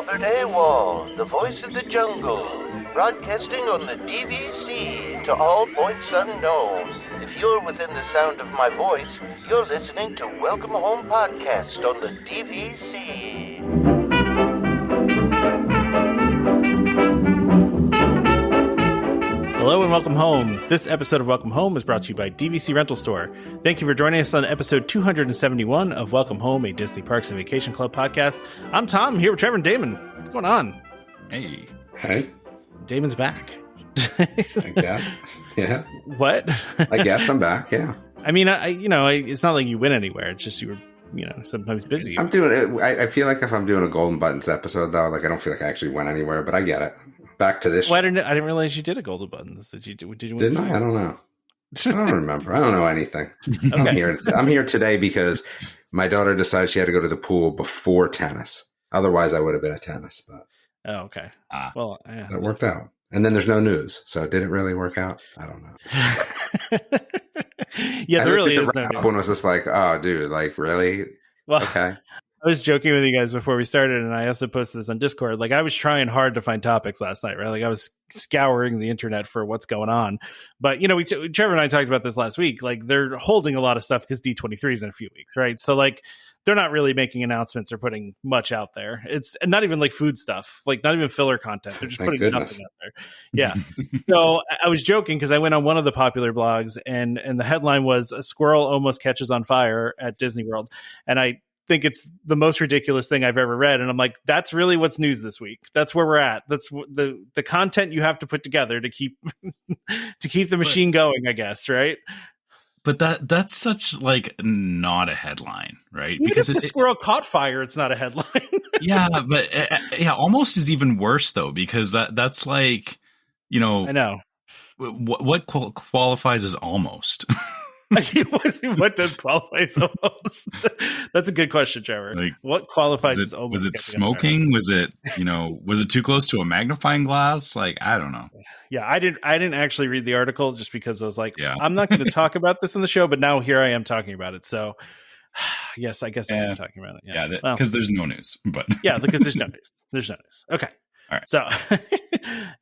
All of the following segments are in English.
Albert Awol, the voice of the jungle, broadcasting on the DVC to all points unknown. If you're within the sound of my voice, you're listening to Welcome Home Podcast on the DVC. Hello and welcome home. This episode of Welcome Home is brought to you by DVC Rental Store. Thank you for joining us on episode 271 of Welcome Home, a Disney Parks and Vacation Club podcast. I'm Tom, here with Trevor and Damon. What's going on? Hey. Damon's back. I guess. Yeah. What? I guess I'm back, yeah. I mean, it's not like you went anywhere. It's just you were, sometimes busy. I'm doing it. I feel like if I'm doing a Golden Buttons episode, though, like I don't feel like I actually went anywhere, but I get it. Back to this. Well, I didn't realize you did a Golden Buttons. Did you? Didn't I? I don't know. I don't remember. I don't know anything. Okay. I'm here today because my daughter decided she had to go to the pool before tennis. Otherwise, I would have been at tennis. But oh, okay. Well, yeah, that worked out. And then there's no news. So did it really work out? I don't know. Yeah, there really is no news. One was just like, oh, dude, like, really? Well, okay. I was joking with you guys before we started, and I also posted this on Discord. Like, I was trying hard to find topics last night, right? Like, I was scouring the internet for what's going on. But, Trevor and I talked about this last week. Like, they're holding a lot of stuff because D23 is in a few weeks, right? So, like, they're not really making announcements or putting much out there. It's not even like food stuff, like not even filler content. They're just putting nothing out there. Yeah. So I was joking because I went on one of the popular blogs, and the headline was "A Squirrel Almost Catches on Fire at Disney World," and I think it's the most ridiculous thing I've ever read. And I'm like, that's really what's news this week. That's where we're at. That's the content you have to put together to keep the machine going, I guess. Right. But that's such like not a headline, right? Even because if the squirrel caught fire, it's not a headline. Yeah. But almost is even worse though, because that's like, I know what qualifies as almost. What does qualify as almost? That's a good question, Trevor. Like, what qualifies as almost? Was it smoking? Was it was it too close to a magnifying glass? Like, I don't know. Yeah, I didn't actually read the article just because I was like, yeah. I'm not going to talk about this in the show, but now here I am talking about it. So yes, I guess I am talking about it. Yeah, because there's no news. But yeah, because there's no news. There's no news. Okay. All right. So,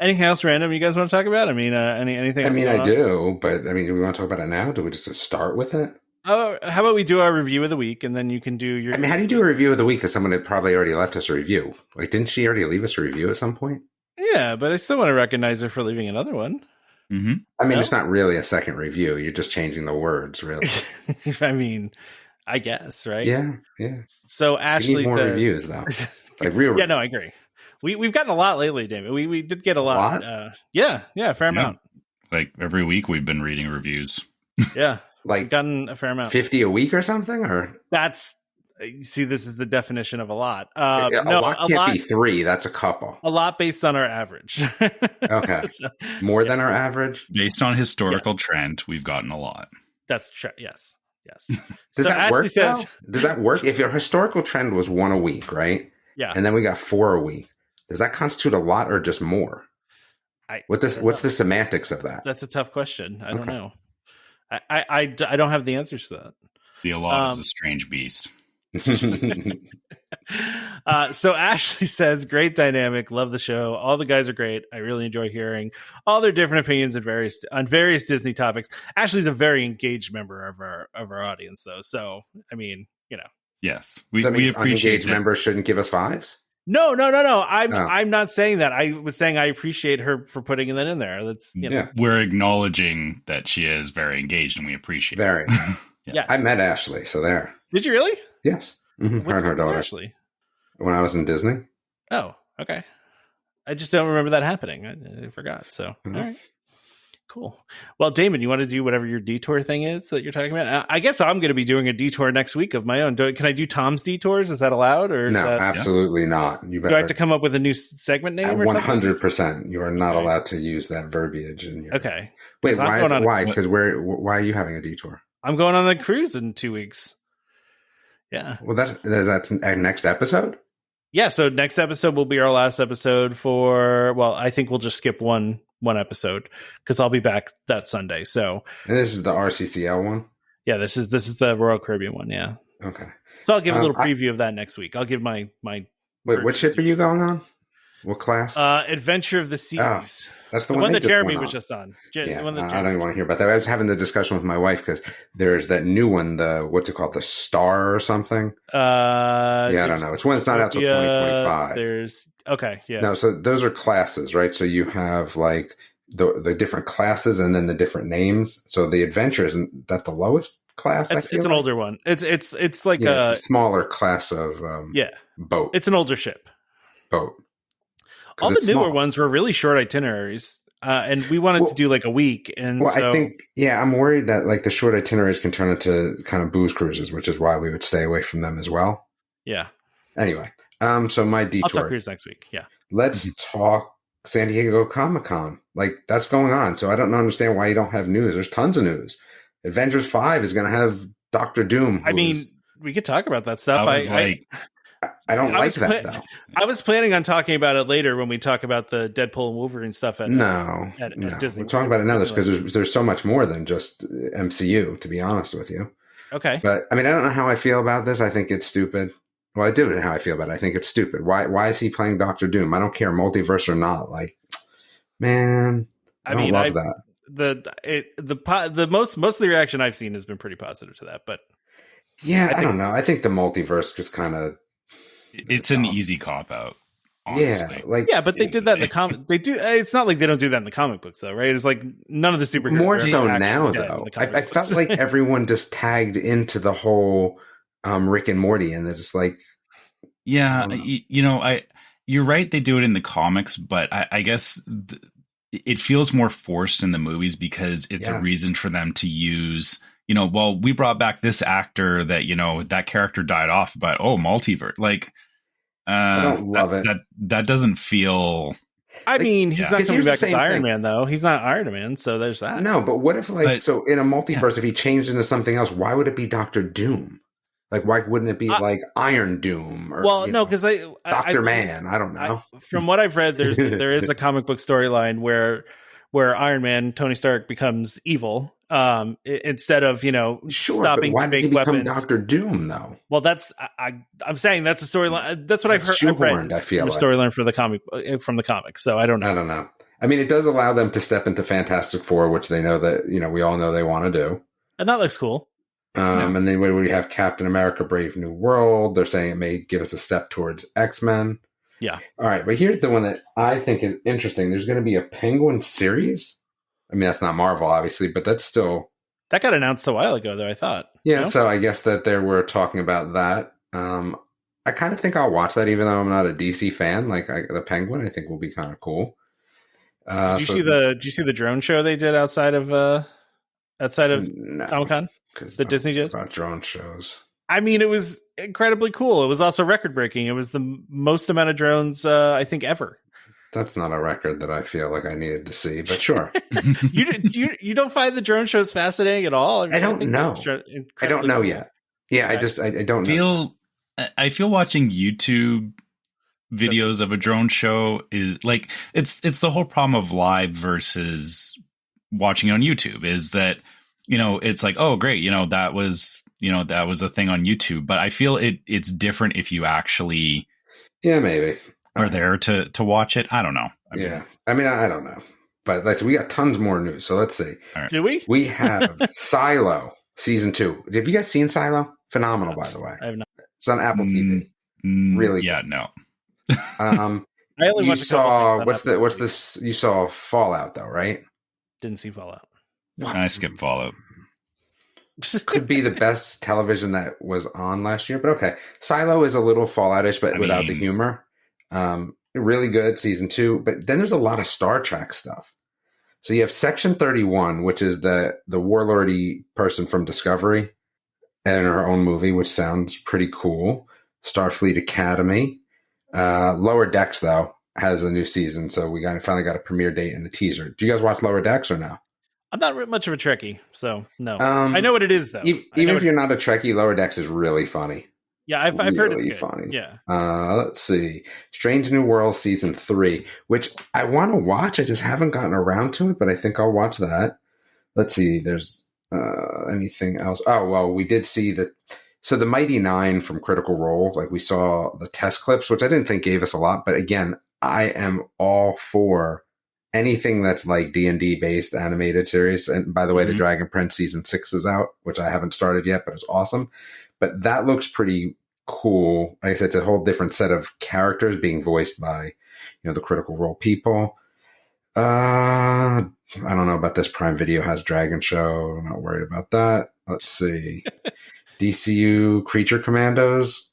anything else random you guys want to talk about? I mean, anything? I mean, I do, but I mean, do we want to talk about it now? Do we just start with it? Oh, how about we do our review of the week, and then you can do your. I mean, how do you do a review of the week? Because someone had probably already left us a review. Like, didn't she already leave us a review at some point? Yeah, but I still want to recognize her for leaving another one. Mm-hmm. I mean, It's not really a second review. You're just changing the words, really. I mean, I guess, right? Yeah. So Ashley need more said, reviews, though. Like real. Yeah, no, I agree. We've gotten a lot lately, David. We did get a lot. Yeah, a fair amount. Like every week we've been reading reviews. Yeah, like we've gotten a fair amount. 50 a week or something, or this is the definition of a lot. A lot can't be 3. That's a couple. A lot based on our average. Okay, more than our average based on historical trend. We've gotten a lot. That's true. Yes. Does that Ashley work? Says, does that work? If your historical trend was 1 a week, right? Yeah, and then we got 4 a week. Does that constitute a lot or just more? What's the semantics of that? That's a tough question. I don't know. I don't have the answers to that. The lot is a strange beast. So Ashley says, great dynamic, love the show. All the guys are great. I really enjoy hearing all their different opinions on various Disney topics. Ashley's a very engaged member of our audience, though. So I mean, yes, we appreciate engaged members shouldn't give us 5s. No. I'm not saying that. I was saying I appreciate her for putting that in there. That's we're acknowledging that she is very engaged, and we appreciate very. It. Yes. I met Ashley, so there. Did you really? Yes. Mm-hmm. Her and her daughter. Ashley. When I was in Disney. Oh, okay. I just don't remember that happening. I forgot. So, All right. Cool. Well, Damon, you want to do whatever your detour thing is that you're talking about? I guess I'm going to be doing a detour next week of my own. Can I do Tom's detours? Is that allowed? Or no, absolutely not. You better. Do I have to come up with a new segment name? 100%. You are not allowed to use that verbiage. Okay. Wait, why? Because why are you having a detour? I'm going on the cruise in 2 weeks. Yeah. Well, that's next episode? Yeah. So next episode will be our last episode I think we'll just skip one episode because I'll be back that Sunday. So, and this is the RCCL one? Yeah, this is the Royal Caribbean one. Yeah. Okay. So I'll give a little preview of that next week. I'll give my Wait, what ship are you going on? What class? Adventure of the Seas. Oh, that's the one they that just Jeremy went was on. just on. Yeah, I don't even want to hear about that. I was having the discussion with my wife because there's that new one, the what's it called, the Star or something. I don't know. It's one that's not out till 2025. No, so those are classes, right? So you have like the different classes and then the different names. So the Adventure isn't that the lowest class? It's an older one. It's like it's a smaller class of boat. It's an older ship. Boat. All the newer ones were really short itineraries, and we wanted to do like a week. And I think, I'm worried that like the short itineraries can turn into kind of booze cruises, which is why we would stay away from them as well. Yeah. Anyway, so my detour. I'll talk cruise next week. Yeah. Let's talk San Diego Comic-Con. Like that's going on. So I don't understand why you don't have news. There's tons of news. Avengers 5 is going to have Doctor Doom. I mean, we could talk about that stuff. I don't like that though. I was planning on talking about it later when we talk about the Deadpool and Wolverine stuff at Disney. We're talking about it now because there's so much more than just MCU, to be honest with you. Okay. But I mean, I don't know how I feel about this. I think it's stupid. Well, I do know how I feel about it. I think it's stupid. Why is he playing Doctor Doom? I don't care, multiverse or not. Like, man, I don't love that. Most of the reaction I've seen has been pretty positive to that, but yeah, I don't know. I think the multiverse just kind of it's an easy cop out. Honestly. But they did that in the comic. They do. It's not like they don't do that in the comic books, though, right? It's like none of the superheroes more so now, though. I felt like everyone just tagged into the whole Rick and Morty, and they're just like, you're right. They do it in the comics, but I guess it feels more forced in the movies because it's a reason for them to use. We brought back this actor that, that character died off, but multiverse. Like, I don't love it. That doesn't feel. I mean, he's not coming back as Iron Man, though. He's not Iron Man, so there's that. No, but what if, in a multiverse, if he changed into something else, why would it be Doctor Doom? Like, why wouldn't it be like Iron Doom? Or, because Doctor Man. I don't know. From what I've read, there is a comic book storyline where Iron Man, Tony Stark, becomes evil. Instead of stopping why to make did he become weapons. Doctor Doom though? Well, I'm saying that's a storyline. That's what I've read. I feel a storyline for the comic from the comics. So I don't know. I mean, it does allow them to step into Fantastic Four, which they know that we all know they want to do, and that looks cool. And then when we have Captain America: Brave New World, they're saying it may give us a step towards X-Men. Yeah. All right, but here's the one that I think is interesting. There's going to be a Penguin series. I mean, that's not Marvel, obviously, but that's still... That got announced a while ago, though, I thought. Yeah, so I guess that they were talking about that. I kind of think I'll watch that, even though I'm not a DC fan. Like, the Penguin, I think, will be kind of cool. Did you see the drone show they did outside of Comic-Con? The Disney did? About drone shows. I mean, it was incredibly cool. It was also record-breaking. It was the most amount of drones, I think, ever. That's not a record that I feel like I needed to see, but sure. You don't find the drone shows fascinating at all? I don't know. I don't know yet. Yeah, I don't know. I feel watching YouTube videos of a drone show is like it's the whole problem of live versus watching on YouTube is that it's like, oh great, that was a thing on YouTube, but I feel it's different if you actually maybe are there to watch it. I don't know. I mean, I don't know. But we got tons more news. So let's see. Right. Do we? We have Silo season 2. Have you guys seen Silo? Phenomenal, by the way. I have not. It's on Apple TV. Really? Yeah, no. I only you saw what's this? You saw Fallout, though, right? Didn't see Fallout. I skipped Fallout. Could be the best television that was on last year, but okay. Silo is a little Fallout-ish, but without the humor. Really good season 2, but then there's a lot of Star Trek stuff. So you have Section 31, which is the warlordy person from Discovery and her own movie, which sounds pretty cool. Starfleet Academy. Lower Decks, though, has a new season, so we finally got a premiere date and a teaser. Do you guys watch Lower Decks or no? I'm not much of a Trekkie, so no. I know what it is, though. Even if you're not a Trekkie, Lower Decks is really funny. Yeah, I've heard it's really good. Funny. Yeah. Let's see. Strange New World season 3, which I want to watch. I just haven't gotten around to it, but I think I'll watch that. Let's see. There's anything else. Oh, well, we did see that So the Mighty Nine from Critical Role, like we saw the test clips, which I didn't think gave us a lot, but again, I am all for anything that's like D&D based animated series. And by the way, the Dragon Prince season 6 is out, which I haven't started yet, but it's awesome. But that looks pretty cool. Like I said, it's a whole different set of characters being voiced by, the Critical Role people. I don't know about this. Prime Video has Dragon Show. I'm not worried about that. Let's see. DCU Creature Commandos.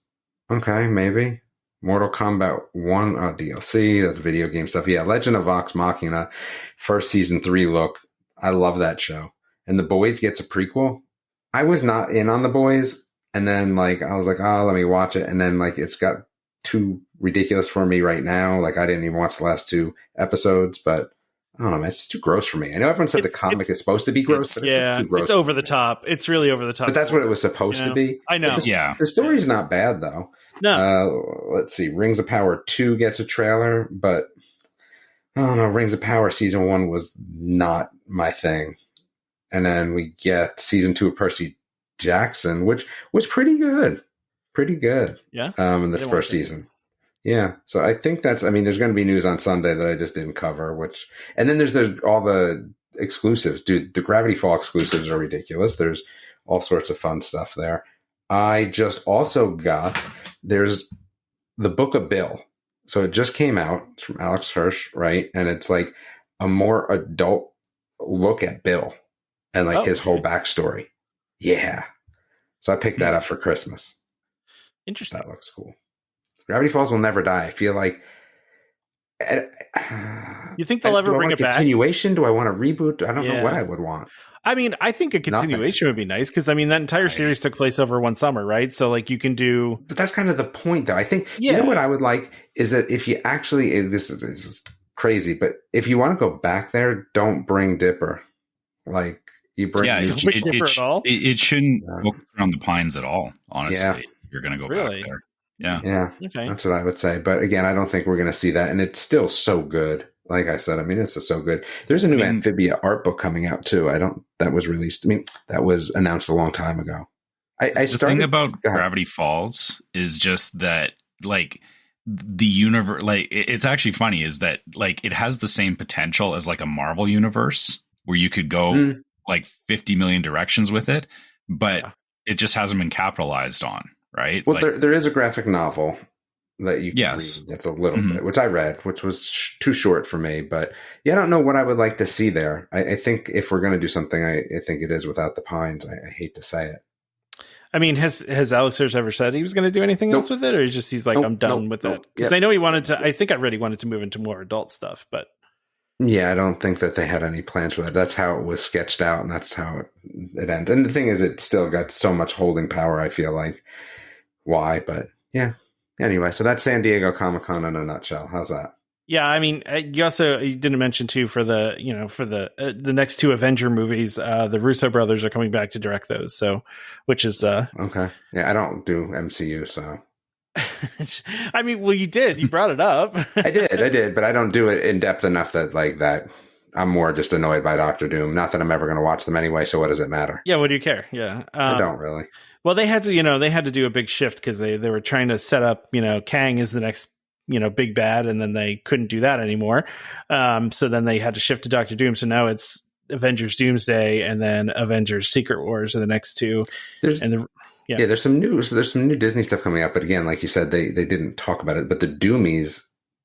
Okay, maybe. Mortal Kombat 1 DLC. That's video game stuff. Yeah, Legend of Vox Machina. First season 3 look. I love that show. And The Boys gets a prequel. I was not in on The Boys. And then I was like, oh, let me watch it. And then it's got too ridiculous for me right now. I didn't even watch the last 2 episodes, but I don't know, man, it's just too gross for me. I know everyone said the comic is supposed to be gross, but it's just too gross. It's over the top. It's really over the top. But that's what it was supposed to be. I know. The story's not bad, though. No. Let's see. Rings of Power 2 gets a trailer, but I don't know. Rings of Power Season 1 was not my thing. And then we get Season 2 of Percy Jackson, which was pretty good. Pretty good. Yeah. In this first season. Yeah. So I think there's going to be news on Sunday that I just didn't cover, and then there's all the exclusives. Dude, the Gravity Fall exclusives are ridiculous. There's all sorts of fun stuff there. I just also there's the Book of Bill. So it just came out. It's from Alex Hirsch, right? And it's like a more adult look at Bill and his whole backstory. Yeah. So I picked that up for Christmas. Interesting. That looks cool. Gravity Falls will never die. I feel like. You think they'll ever bring it back? Continuation? Do I want a reboot? I don't know what I would want. I mean, I think a continuation would be nice because that entire series took place over one summer, right? So you can do. But that's kind of the point, though. I think you know what I would like is that if you actually this is crazy, but if you want to go back there, don't bring Dipper. You bring it shouldn't focus around the Pines at all. Honestly, you're going to go back there. Yeah. Okay. That's what I would say. But again, I don't think we're going to see that. And it's still so good. Like I said, it's just so good. There's a new Amphibia art book coming out too. That was released. That was announced a long time ago. The thing about Gravity Falls is just that the universe, it's actually funny is that it has the same potential as a Marvel universe where you could go 50 million directions with it, but it just hasn't been capitalized on. Right. Well, there is a graphic novel that you can read. That's a little bit, which I read, which was too short for me. But I don't know what I would like to see there. I think if we're going to do something, I think it is Without the Pines. I hate to say it. I mean, has Alex Hirsch ever said he was going to do anything else with it, or he's like, I'm done with it? Because I know he wanted to. I think I read he wanted to move into more adult stuff, but. Yeah, I don't think that they had any plans for that. That's how it was sketched out, and that's how it ends. And the thing is, it still got so much holding power, I feel like. Why? But yeah. Anyway, so that's San Diego Comic-Con in a nutshell. How's that? Yeah, I mean, you didn't mention too for the the next 2 Avenger movies, the Russo brothers are coming back to direct those. So, which is okay. Yeah, I don't do MCU, so. I mean, well, you brought it up. I did, but I don't do it in depth enough that I'm more just annoyed by Doctor Doom. Not that I'm ever going to watch them anyway. So what does it matter? Yeah. What do you care? Yeah. I don't really. Well, they had to do a big shift because they were trying to set up, Kang as the next, big bad. And then they couldn't do that anymore. So then they had to shift to Doctor Doom. So now it's Avengers Doomsday and then Avengers Secret Wars are the next 2. There's some new Disney stuff coming out, but again, like you said, they didn't talk about it. But the Doomies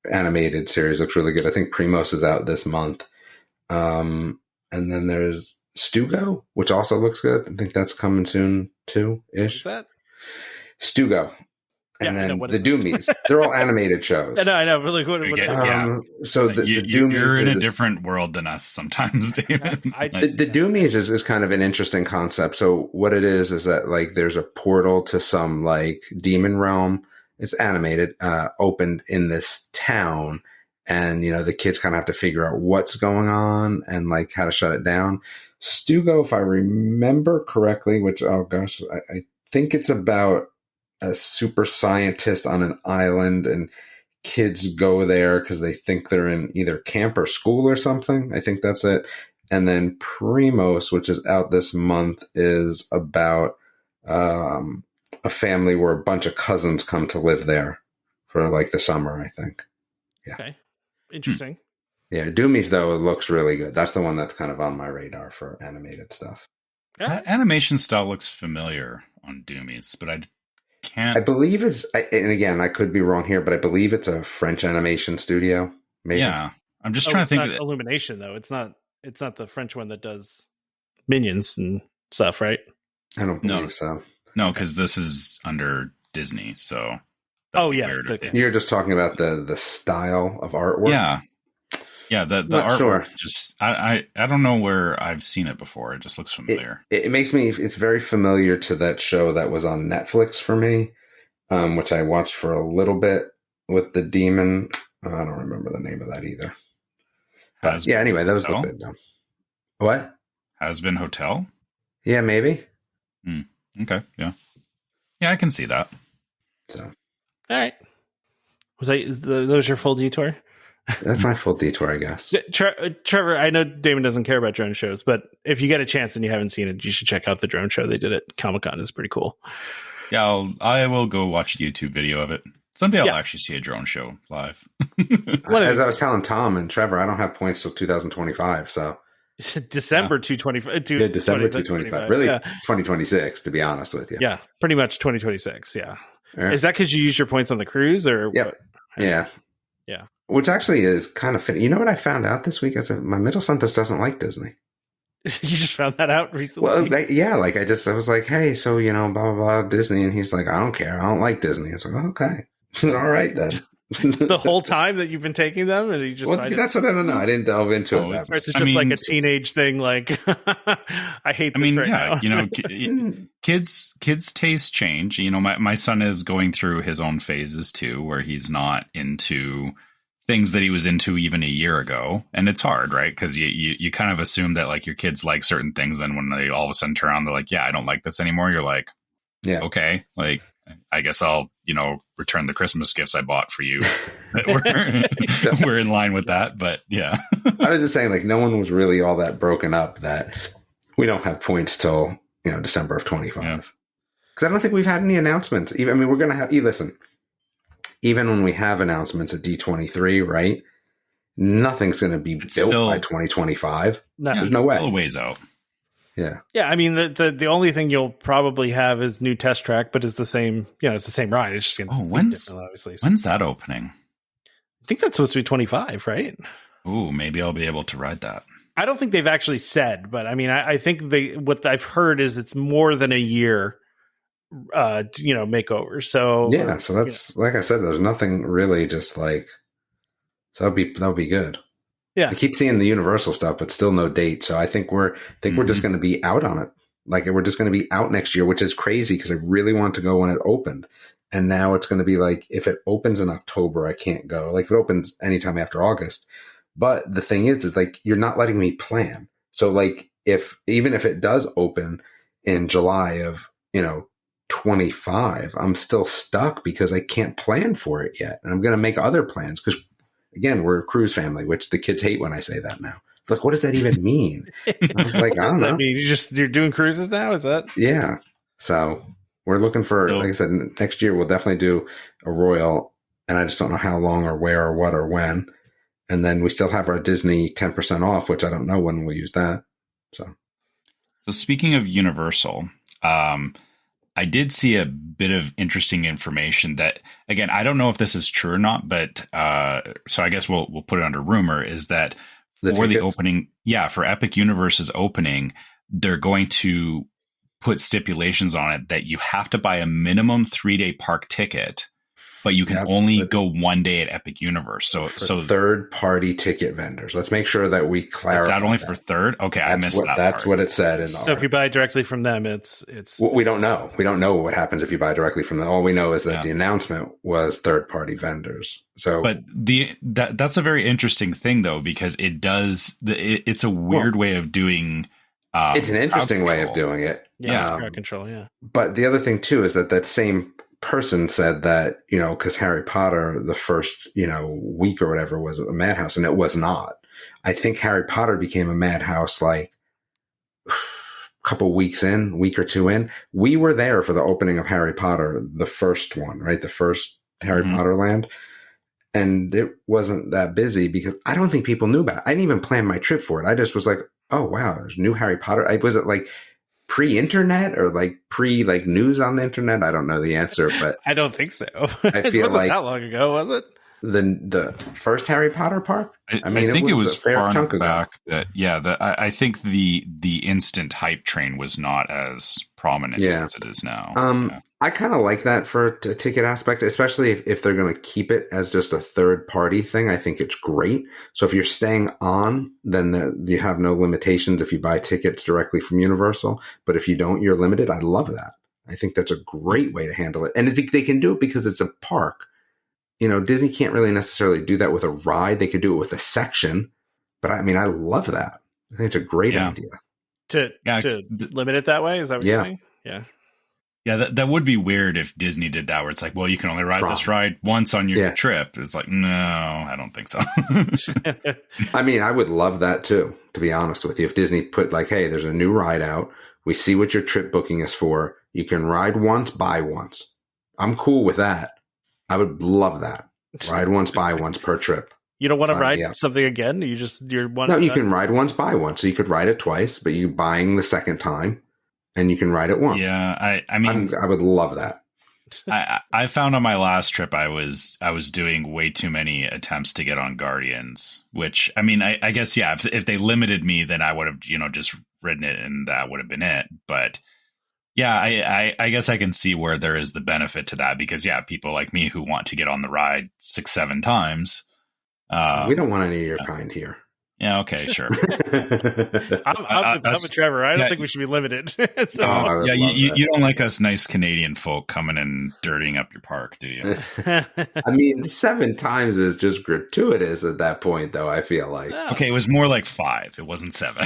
animated series looks really good. I think Primos is out this month, and then there's Stugo, which also looks good. I think that's coming soon too. Ish. What's that? Stugo. And then the Doomies, they're all animated shows. I know. Really, so the Doomies, you're in a different world than us sometimes, David. The Doomies is kind of an interesting concept. So what it is that there's a portal to some demon realm. It's animated, opened in this town, and the kids kind of have to figure out what's going on and how to shut it down. Stugo, if I remember correctly, which I think it's about a super scientist on an island and kids go there because they think they're in either camp or school or something. I think that's it. And then Primos, which is out this month, is about a family where a bunch of cousins come to live there for like the summer, I think. Yeah. Okay. Interesting. Yeah, Doomies, though, looks really good. That's the one that's kind of on my radar for animated stuff. Yeah. That animation style looks familiar on Doomies, but I can't. I believe and again, I could be wrong here, but I believe it's a French animation studio. Maybe. Yeah, I'm just trying to think. Not Illumination, though. It's not the French one that does Minions and stuff, right? I don't believe so. No, because this is under Disney, so. Oh yeah, you're just talking about the style of artwork. Yeah. The artwork just I don't know where I've seen it before. It just looks familiar. It makes me. It's very familiar to that show that was on Netflix for me, which I watched for a little bit with the demon. I don't remember the name of that either. But yeah. Anyway, that was the good though. What? Has Been Hotel? Yeah, maybe. Okay. Yeah, I can see that. So. All right. Those your full detour? That's my full detour, I guess. Trevor, I know Damon doesn't care about drone shows, but if you get a chance and you haven't seen it, you should check out the drone show they did at Comic-Con. It's pretty cool. Yeah, I will go watch a YouTube video of it. Someday I'll actually see a drone show live. As I was telling Tom and Trevor, I don't have points till 2025. So December 225. December 225. Really, 2026, to be honest with you. Yeah, pretty much 2026. Yeah. Yeah. Is that because you used your points on the cruise, or? Yep. Yeah. Yeah. Which actually is kind of fit. You know what I found out this week? I said my middle son just doesn't like Disney. You just found that out recently? Well, I was like, hey, so blah blah blah Disney, and he's like, I don't care, I don't like Disney. I was like, okay, all right then. The whole time that you've been taking them, and you just that's what I don't know. I didn't delve into it. It's just like a teenage thing. Like, I hate this right now. Kids taste change. My son is going through his own phases too, where he's not into things that he was into even a year ago, and it's hard, right? Because you kind of assume that like your kids like certain things, then when they all of a sudden turn around, they're like, yeah, I don't like this anymore. You're like, yeah, okay, like. I guess I'll, return the Christmas gifts I bought for you. We're in line with that, but yeah. I was just saying, like, no one was really all that broken up that we don't have points till, December of 25. Because I don't think we've had any announcements. We're going to have, listen, even when we have announcements at D23, right? Nothing's going to be built by 2025. No, there's no way. Still a ways out. Yeah. Yeah. I mean, the only thing you'll probably have is new test track, but it's the same, it's the same ride. It's just going to be different, obviously. When's that opening? I think that's supposed to be 25, right? Ooh, maybe I'll be able to ride that. I don't think they've actually said, but I mean, I think what I've heard is it's more than a year, makeover. So yeah. So that's, like I said, there's nothing really just like, so that'll be good. Yeah, I keep seeing the Universal stuff, but still no date. So I think we're just going to be out on it. Like we're just going to be out next year, which is crazy because I really want to go when it opened. And now it's going to be like, if it opens in October, I can't go. Like if it opens anytime after August. But the thing is like, you're not letting me plan. So like even if it does open in July of, 25, I'm still stuck because I can't plan for it yet. And I'm going to make other plans because again, we're a cruise family, which the kids hate when I say that now. It's like, what does that even mean? I was like, I don't know. You're doing cruises now? Is that? Yeah. So we're looking for, like I said, next year we'll definitely do a Royal, and I just don't know how long or where or what or when. And then we still have our Disney 10% off, which I don't know when we'll use that. So speaking of Universal, I did see a bit of interesting information that, again, I don't know if this is true or not, but so I guess we'll put it under rumor, is that the opening, for Epic Universe's opening, they're going to put stipulations on it that you have to buy a minimum 3-day park ticket, but you can only go 1 day at Epic Universe. So third-party ticket vendors. Let's make sure that we clarify. Is that only for third? Okay, I missed that. That's what it said. So if you buy directly from them, it's. We don't know. We don't know what happens if you buy directly from them. All we know is that the announcement was third-party vendors. So, but that's a very interesting thing though, because it does. It's a weird way of doing. It's an interesting way of doing it. Yeah, crowd control. Yeah. But the other thing too is that same person said that, because Harry Potter, the first, week or whatever was a madhouse, and it was not. I think Harry Potter became a madhouse like couple weeks in, week or two in. We were there for the opening of Harry Potter, the first one, right? The first Harry Potter land. And it wasn't that busy because I don't think people knew about it. I didn't even plan my trip for it. I just was like, oh, wow, there's new Harry Potter. Was it like pre-internet or like like news on the internet? I don't know the answer, but I don't think so. I feel it wasn't like that long ago, was it? The first Harry Potter park? I mean, I think it was a fair far chunk enough back ago. that I think the instant hype train was not as prominent as it is now. I kind of like that for a ticket aspect, especially if they're going to keep it as just a third party thing. I think it's great. So if you're staying on, then you have no limitations if you buy tickets directly from Universal. But if you don't, you're limited. I love that. I think that's a great way to handle it. And they can do it because it's a park. You know, Disney can't really necessarily do that with a ride. They could do it with a section. But I mean, I love that. I think it's a great idea. To limit it that way? Is that what you're saying? Yeah. Yeah, that would be weird if Disney did that, where it's like, well, you can only ride this ride once on your trip. It's like, no, I don't think so. I mean, I would love that too, to be honest with you. If Disney put like, hey, there's a new ride out. We see what your trip booking is for. You can ride once, buy once. I'm cool with that. I would love that. Ride once, buy once per trip. You don't want to ride something again? You're one. No, you can ride once, buy once. So you could ride it twice, but you're buying the second time. And you can ride it once. Yeah, I mean, I would love that. I found on my last trip I was doing way too many attempts to get on Guardians. Which I mean, I guess if they limited me, then I would have just ridden it, and that would have been it. But yeah, I guess I can see where there is the benefit to that because people like me who want to get on the ride 6-7 times. We don't want any of your kind here. Yeah, okay, sure. I'm with Trevor. I don't think we should be limited. So. You don't like us nice Canadian folk coming and dirtying up your park, do you? I mean, 7 times is just gratuitous at that point, though, I feel like. Oh. Okay, it was more like 5. It wasn't 7.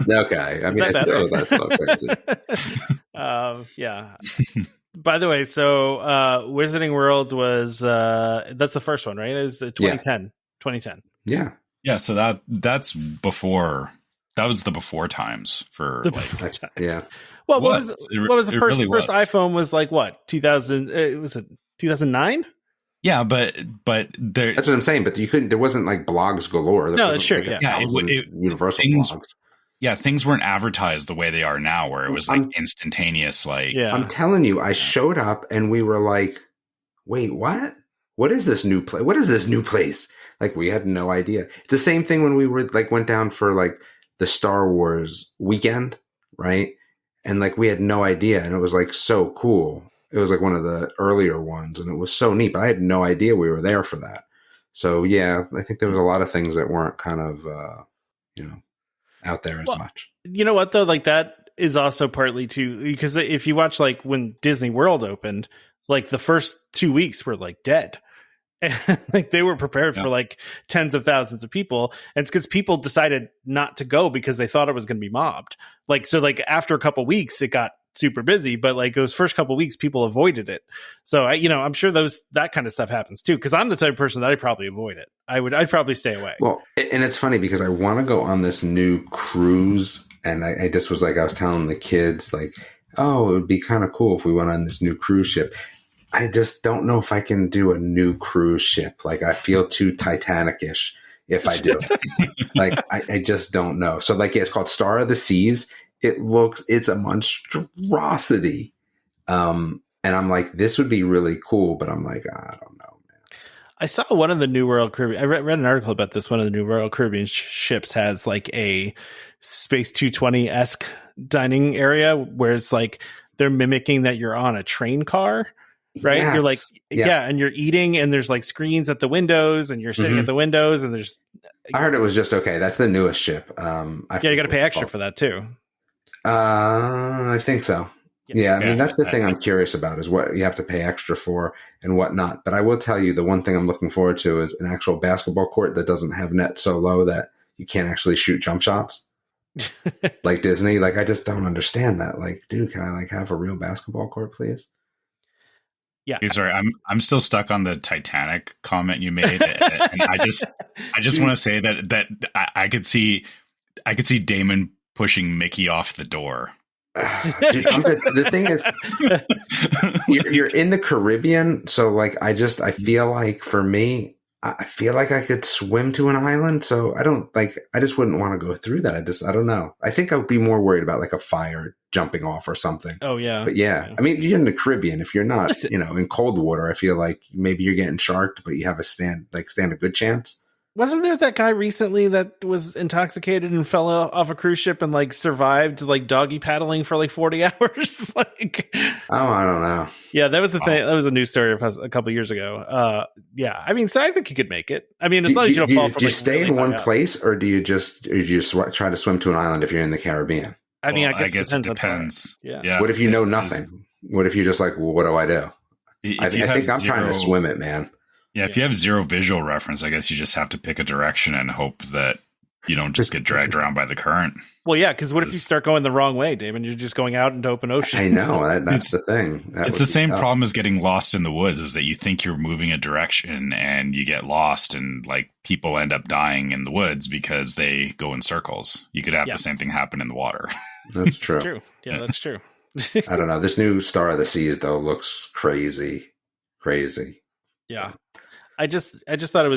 Okay. I mean, that's not crazy. Yeah. By the way, so Wizarding World was, that's the first one, right? It was 2010. 2010. Yeah. Yeah, so that's before. That was the before times for before times. Yeah. Well, what was the first iPhone was like what 2000? Was it 2009? Yeah, but there. That's what I'm saying. But there wasn't like blogs galore. No, that's true. Like Universal blogs. Yeah, things weren't advertised the way they are now, where it was like instantaneous. Like, I'm telling you, I showed up and we were like, "Wait, what? What is this new place? What is this new place?" Like we had no idea. It's the same thing when we went down for like the Star Wars weekend, right? And like we had no idea, and it was like so cool. It was like one of the earlier ones, and it was so neat. But I had no idea we were there for that. So yeah, I think there was a lot of things that weren't kind of out there as much. You know what though? Like that is also partly too because if you watch like when Disney World opened, like the first 2 weeks were like dead. And like they were prepared for like tens of thousands of people. And it's because people decided not to go because they thought it was going to be mobbed. Like, so like after a couple weeks, it got super busy, but like those first couple weeks, people avoided it. So I'm sure that kind of stuff happens too. Cause I'm the type of person that I'd probably avoid it. I'd probably stay away. Well, and it's funny because I want to go on this new cruise. And I just was like, I was telling the kids like, oh, it would be kind of cool if we went on this new cruise ship. I just don't know if I can do a new cruise ship. Like I feel too Titanic-ish if I do. Like I just don't know. So like it's called Star of the Seas. It's a monstrosity. And I'm like, this would be really cool, but I'm like, I don't know, man. I saw one of the New World Caribbean. I read an article about this. One of the New World Caribbean ships has like a Space 220-esque dining area where it's like they're mimicking that you're on a train car. Right. Yes. You're like, and you're eating and there's like screens at the windows and you're sitting at the windows and there's. I heard it was just okay. That's the newest ship. You got to pay extra for that too. I think so. Yeah. I mean, that's the thing I'm curious about is what you have to pay extra for and whatnot. But I will tell you the one thing I'm looking forward to is an actual basketball court that doesn't have net so low that you can't actually shoot jump shots. Like Disney. Like, I just don't understand that. Like, dude, can I like have a real basketball court, please? Yeah. Sorry, I'm still stuck on the Titanic comment you made, and I just want to say that I could see Damon pushing Mickey off the door. Dude, the thing is, you're in the Caribbean, so like I feel like for me, I feel like I could swim to an island, so I just wouldn't want to go through that. I don't know. I think I would be more worried about like a fire jumping off or something. Oh yeah. But yeah. I mean, you're in the Caribbean. If you're not, in cold water, I feel like maybe you're getting sharked, but you have stand a good chance. Wasn't there that guy recently that was intoxicated and fell off a cruise ship and like survived like doggy paddling for like 40 hours? Like, I don't know. Yeah, that was the thing. That was a news story a couple years ago. Yeah, I mean, so I think you could make it. I mean, as long as you don't fall from. Do you stay in one place, or do you just try to swim to an island if you're in the Caribbean? I mean, I guess it depends. Yeah. What if you know nothing? What if you're just like, well, what do I do? I think I'm trying to swim it, man. Yeah, if you have zero visual reference, I guess you just have to pick a direction and hope that you don't just get dragged around by the current. Well, yeah, because what if you start going the wrong way, Damon? You're just going out into open ocean. I know, that's the thing. It's the same problem as getting lost in the woods, is that you think you're moving a direction and you get lost, and like people end up dying in the woods because they go in circles. You could have the same thing happen in the water. That's true. True. Yeah, that's true. I don't know. This new Star of the Seas, though, looks crazy. Yeah. I just thought it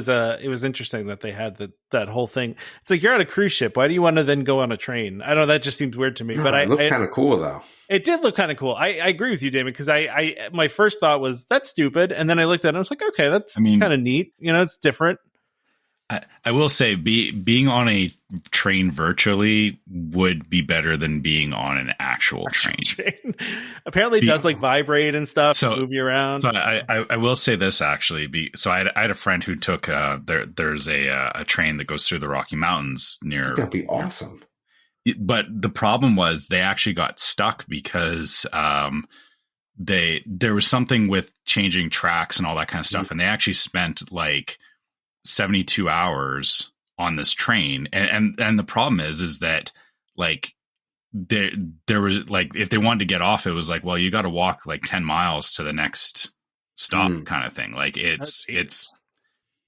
was interesting that they had that whole thing. It's like, you're on a cruise ship. Why do you want to then go on a train? I don't know. That just seems weird to me. But it looked kind of cool though. It did look kind of cool. I agree with you, Damon, because I my first thought was that's stupid, and then I looked at it and I was like, okay, that's kind of neat. It's different. I will say being on a train virtually would be better than being on an actual train. Apparently it does like vibrate and stuff, so move you around. So I will say this actually. So I had a friend who took there's a train that goes through the Rocky Mountains near. That'd be awesome. But the problem was they actually got stuck because there was something with changing tracks and all that kind of stuff, and they actually spent like 72 hours on this train, and the problem is that like there was like, if they wanted to get off, it was like, well, you got to walk like 10 miles to the next stop kind of thing. Like it's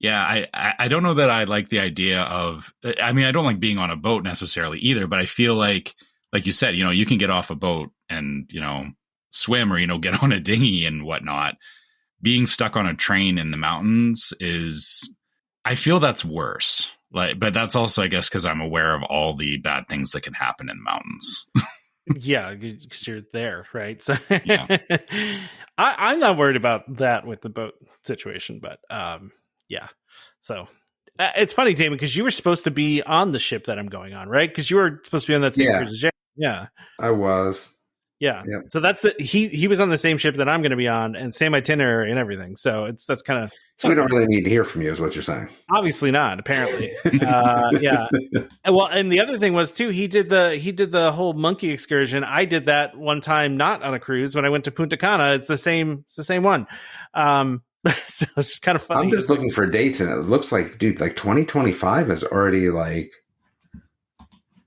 I don't know that I like the idea of, I mean, I don't like being on a boat necessarily either, but I feel like you said, you can get off a boat and swim, or get on a dinghy and whatnot. Being stuck on a train in the mountains I feel that's worse. But that's also, I guess, because I'm aware of all the bad things that can happen in mountains. Yeah, because you're there, right? So yeah. I'm not worried about that with the boat situation, but yeah. So it's funny, Damon, because you were supposed to be on the ship that I'm going on, right? Because you were supposed to be on that same cruise as Jay. Yeah, I was. Yeah. Yep. So that's he was on the same ship that I'm going to be on, and same itinerary and everything. So that's kind of. So we don't really need to hear from you, is what you're saying. Obviously not. Apparently, yeah. Well, and the other thing was too, he did the whole monkey excursion. I did that one time, not on a cruise, when I went to Punta Cana. It's the same one. So it's just kind of funny. I'm just looking for dates, and it looks like, dude, like 2025 is already like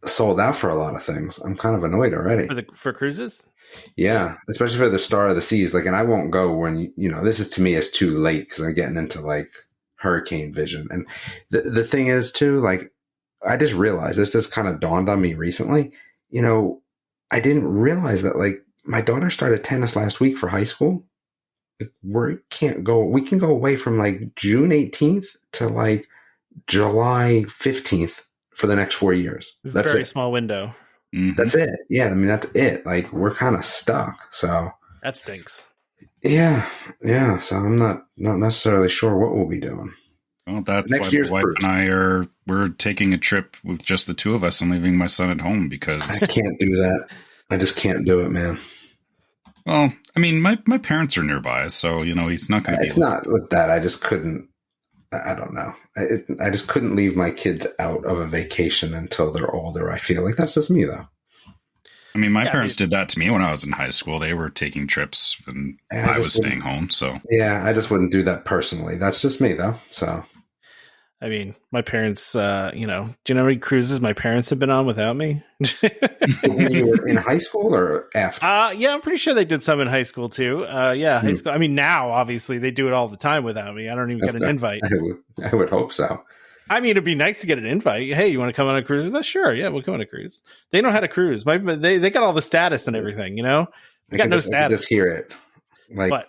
sold out for a lot of things. I'm kind of annoyed already. For cruises? Yeah, especially for the Star of the Seas. Like, and I won't go when, this is, to me, is too late because I'm getting into like hurricane vision. And the thing is too, like, I just realized this just kind of dawned on me recently. I didn't realize that, like, my daughter started tennis last week for high school. Like, we can go away from like June 18th to like July 15th for the next 4 years. That's very it. Small window. Mm-hmm. That's it. Yeah, I mean, that's it. Like, we're kind of stuck. So that stinks. Yeah. So I'm not necessarily sure what we'll be doing. Well, that's why my wife and I we're taking a trip with just the two of us and leaving my son at home, because I can't do that. I just can't do it, man. Well, I mean, my parents are nearby, so he's not going to be. It's not with that. I just couldn't. I don't know. I just couldn't leave my kids out of a vacation until they're older. I feel like that's just me, though. I mean, my parents did that to me when I was in high school. They were taking trips and I was staying home. So yeah, I just wouldn't do that personally. That's just me, though. So, I mean, my parents, do you know how many cruises my parents have been on without me? When you were in high school or after? Yeah, I'm pretty sure they did some in high school too. High school. I mean, now obviously they do it all the time without me. I don't even get an invite. I would hope so. I mean, it'd be nice to get an invite. Hey, you want to come on a cruise with us? Sure, yeah, we'll come on a cruise. They know how to cruise. They got all the status and everything. We got no status. I can just hear it. Like, but,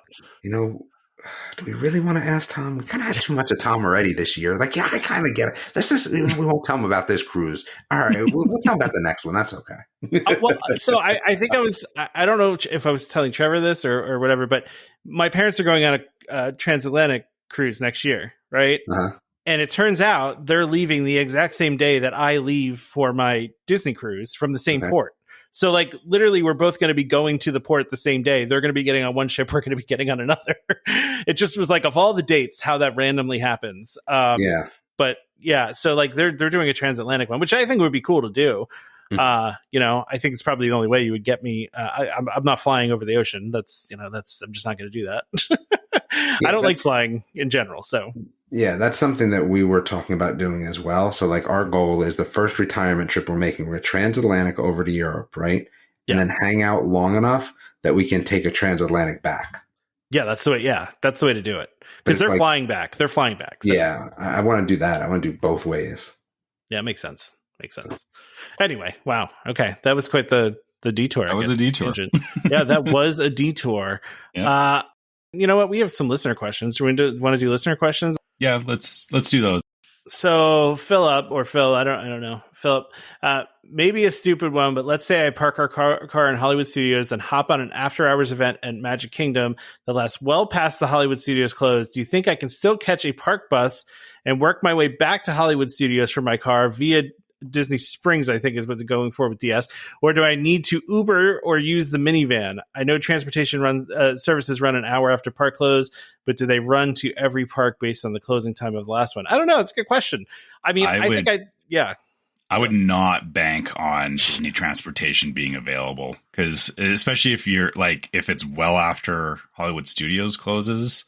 do we really want to ask Tom? We kind of had too much of Tom already this year. Like, yeah, I kind of get it. Let's just, we won't tell him about this cruise. All right, we'll tell him about the next one. That's okay. So I think I don't know if I was telling Trevor this or whatever, but my parents are going on a transatlantic cruise next year, right? Uh-huh. And it turns out they're leaving the exact same day that I leave for my Disney cruise from the same port. So, like, literally, we're both going to be going to the port the same day. They're going to be getting on one ship. We're going to be getting on another. It just was like, of all the dates, how that randomly happens. Yeah. But yeah, so like they're doing a transatlantic one, which I think would be cool to do. I think it's probably the only way you would get me. I'm not flying over the ocean. I'm just not going to do that. I don't like flying in general. So yeah, that's something that we were talking about doing as well. So like our goal is the first retirement trip we're making. We're transatlantic over to Europe, right? And then hang out long enough that we can take a transatlantic back. Yeah, that's the way. Yeah, that's the way to do it because they're flying back. They're flying back. So. Yeah, I want to do that. I want to do both ways. Yeah, makes sense. Anyway, wow. Okay, that was quite the detour. That was a detour. Yeah, that was a detour. Yeah. You know what? We have some listener questions. Do we want to do listener questions? Yeah, let's do those. So Philip or Phil, I don't know. Philip, maybe a stupid one, but let's say I park our car in Hollywood Studios and hop on an after hours event at Magic Kingdom that lasts well past the Hollywood Studios closed. Do you think I can still catch a park bus and work my way back to Hollywood Studios for my car via Disney Springs, I think is what they're going for with DS, or do I need to Uber or use the minivan? I know transportation services run an hour after park close, but do they run to every park based on the closing time of the last one? I don't know. It's a good question. I mean, I would not bank on Disney transportation being available because especially if it's well after Hollywood Studios closes,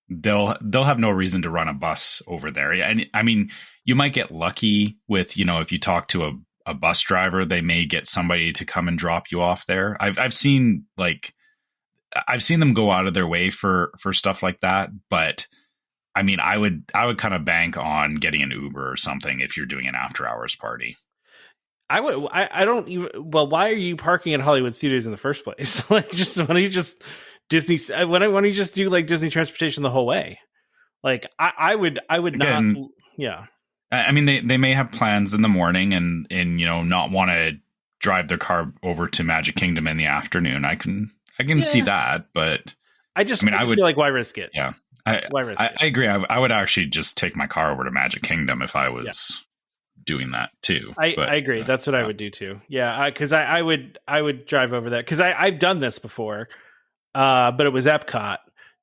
they'll have no reason to run a bus over there. And I mean, you might get lucky with, if you talk to a bus driver, they may get somebody to come and drop you off there. I've seen them go out of their way for stuff like that. But I mean, I would kind of bank on getting an Uber or something if you're doing an after hours party. I would. I don't even. Well, why are you parking at Hollywood Studios in the first place? Why don't you just Disney? Why don't you just do like Disney transportation the whole way? Like I would Again, not. Yeah. I mean, they may have plans in the morning and not want to drive their car over to Magic Kingdom in the afternoon. I can see that, but I would feel like why risk it? Yeah, I agree. I would actually just take my car over to Magic Kingdom if I was doing that too. I agree. That's what I would do too. Yeah, because I would drive over there because I've done this before, but it was Epcot.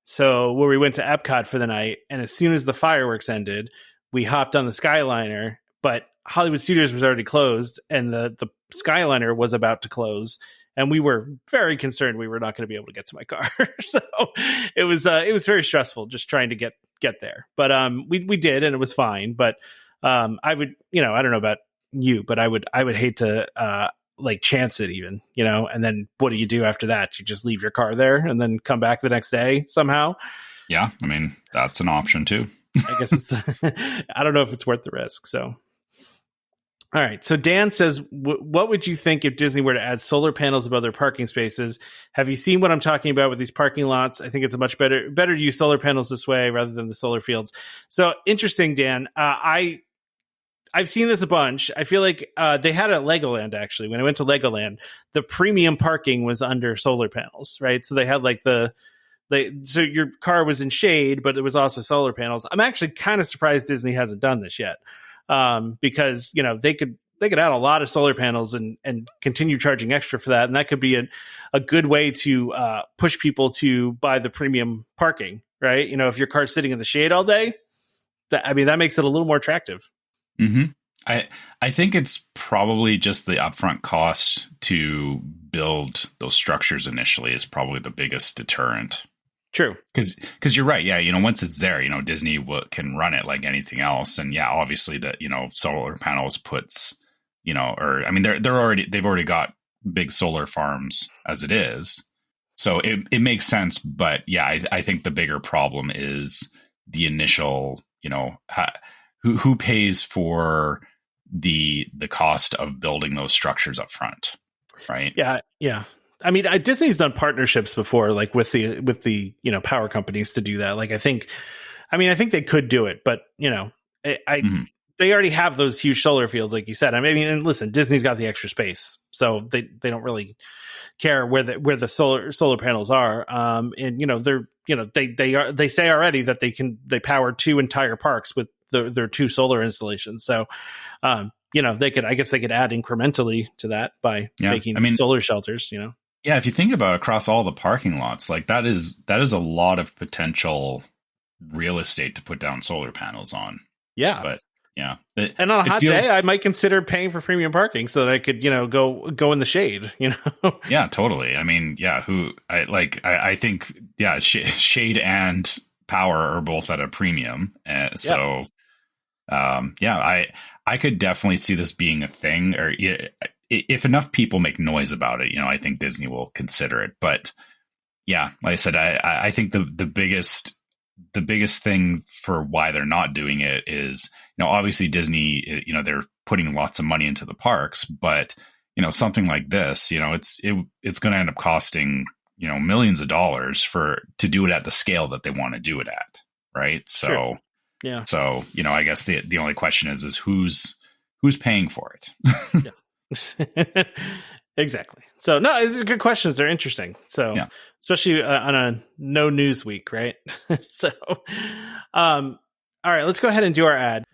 So where we went to Epcot for the night, and as soon as the fireworks ended, we hopped on the Skyliner, but Hollywood Studios was already closed and the Skyliner was about to close. And we were very concerned we were not going to be able to get to my car. So it was very stressful just trying to get there. But we did, and it was fine. But I would, I don't know about you, but I would hate to chance it even, and then what do you do after that? You just leave your car there and then come back the next day somehow. Yeah. I mean, that's an option too. I guess it's, I don't know if it's worth the risk. So, all right. So Dan says, what would you think if Disney were to add solar panels above their parking spaces? Have you seen what I'm talking about with these parking lots? I think it's a much better to use solar panels this way rather than the solar fields. So interesting, Dan. I've seen this a bunch. I feel like they had it at Legoland, actually. When I went to Legoland, the premium parking was under solar panels, right? So they had so your car was in shade, but it was also solar panels. I'm actually kind of surprised Disney hasn't done this yet, because they could add a lot of solar panels and continue charging extra for that, and that could be a good way to push people to buy the premium parking, right? If your car's sitting in the shade all day, that makes it a little more attractive. Mm-hmm. I think it's probably just the upfront cost to build those structures initially is probably the biggest deterrent. True. Because you're right. Yeah. Once it's there, Disney can run it like anything else. And yeah, obviously solar panels puts, they've already got big solar farms as it is. So it makes sense. But yeah, I think the bigger problem is the initial, who pays for the cost of building those structures up front, right? Yeah. I mean, Disney's done partnerships before, like with the power companies to do that. Like, I think they could do it, but they already have those huge solar fields, like you said. I mean, and listen, Disney's got the extra space, so they don't really care where the solar panels are. They say already that they power 2 entire parks with their 2 solar installations. So, they could add incrementally to that by making solar shelters. Yeah, if you think about it, across all the parking lots, like that is a lot of potential real estate to put down solar panels on. Yeah, but yeah, and on a hot day, I might consider paying for premium parking so that I could go in the shade. Yeah, totally. I mean, yeah, I think shade and power are both at a premium. So, I could definitely see this being a thing, or if enough people make noise about it, I think Disney will consider it. But yeah, like I said, I think the biggest thing for why they're not doing it is, obviously Disney, they're putting lots of money into the parks, but something like this, it's going to end up costing, millions of dollars to do it at the scale that they want to do it at. Right. So, sure. Yeah. So, I guess the only question is who's paying for it? Yeah. Exactly. So no, these are good questions. They're interesting. So especially on a no news week, right? So, all right, let's go ahead and do our ad.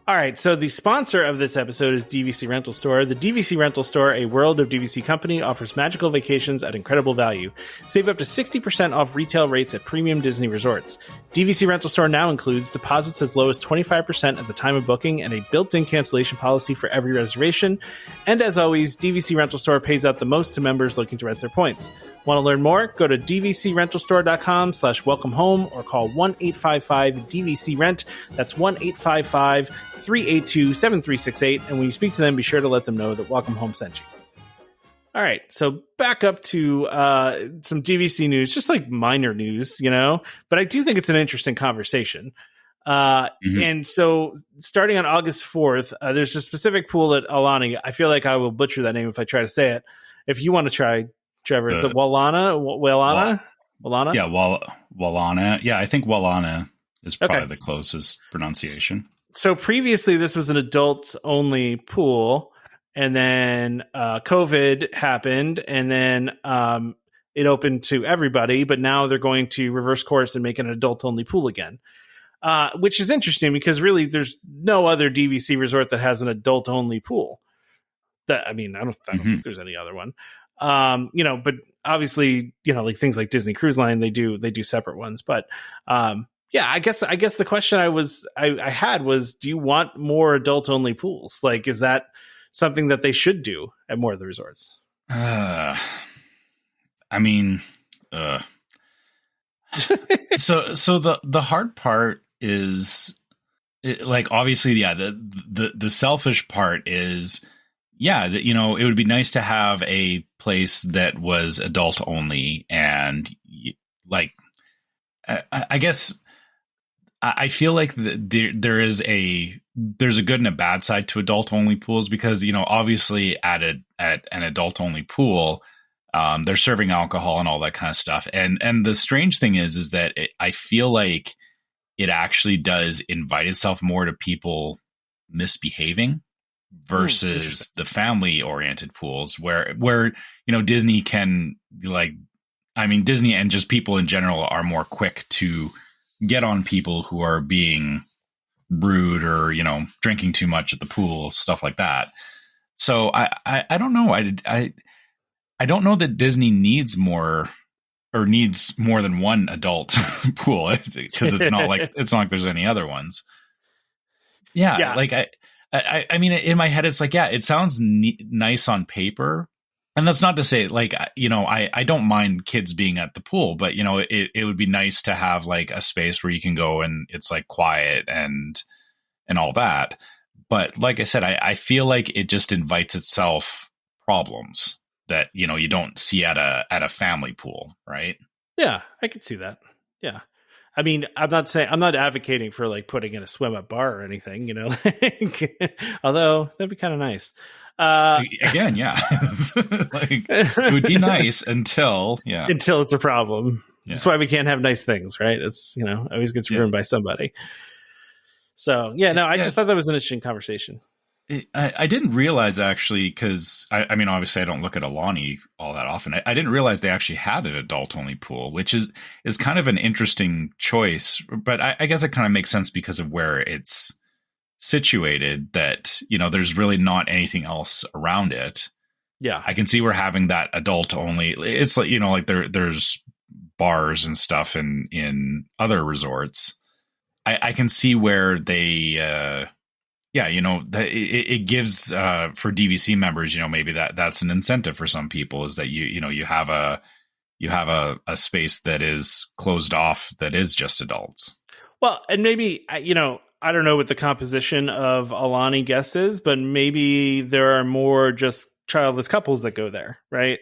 All right, so the sponsor of this episode is DVC Rental Store. The DVC Rental Store, a World of DVC company, offers magical vacations at incredible value. Save up to 60% off retail rates at premium Disney resorts. DVC Rental Store now includes deposits as low as 25% at the time of booking and a built-in cancellation policy for every reservation. And as always, DVC Rental Store pays out the most to members looking to rent their points. Want to learn more? Go to dvcrentalstore.com/welcome home or call 1-855-DVC-RENT. That's 1-855-382-7368. And when you speak to them, be sure to let them know that Welcome Home sent you. All right, so back up to some DVC news, just like minor news, but I do think it's an interesting conversation. And so starting on August 4th, there's a specific pool at Alani. I feel like I will butcher that name if I try to say it. If you want to try, Trevor, is it Walana? Yeah, Walana. Yeah, I think Walana is probably the closest pronunciation. So previously, this was an adults-only pool, and then COVID happened, and then it opened to everybody, but now they're going to reverse course and make an adult-only pool again, which is interesting because really there's no other DVC resort that has an adult-only pool. I don't think there's any other one. But obviously, like things like Disney Cruise Line, they do separate ones. But I guess the question I had was, do you want more adult only pools? Like, is that something that they should do at more of the resorts? So the hard part is obviously, the selfish part is, it would be nice to have a place that was adult only. And I guess I feel like there's a good and a bad side to adult only pools because, obviously at an adult only pool, they're serving alcohol and all that kind of stuff. And the strange thing is that I feel like it actually does invite itself more to people misbehaving versus the family oriented pools where Disney can Disney and just people in general are more quick to get on people who are being rude or drinking too much at the pool, stuff like that. So I don't know. I don't know that Disney needs more than one adult pool because it's not like there's any other ones. I mean, in my head, it's it sounds nice on paper. And that's not to say I don't mind kids being at the pool, but it would be nice to have a space where you can go and it's quiet and all that. But like I said, I feel like it just invites itself problems that, you don't see at a family pool. Right. Yeah, I could see that. Yeah. I mean, I'm not advocating for like putting in a swim up bar or anything, you know, although that'd be kind of nice. Again, yeah. Like, it would be nice until it's a problem. Yeah. That's why we can't have nice things, right? It's, you know, always gets ruined by somebody. So yeah, no, I just thought that was an interesting conversation. I didn't realize, actually, because I mean, obviously I don't look at Alani all that often. I didn't realize they actually had an adult only pool, which is kind of an interesting choice. But I guess it kind of makes sense because of where it's situated, that, you know, there's really not anything else around it. Yeah, I can see we're having that adult only. It's like, you know, like there's bars and stuff in other resorts. I can see where they you know, it gives for DVC members, you know, maybe that's an incentive for some people, is that you have a space that is closed off that is just adults. Well, and maybe, you know, I don't know what the composition of Alani guests is, but maybe there are more just childless couples that go there, right?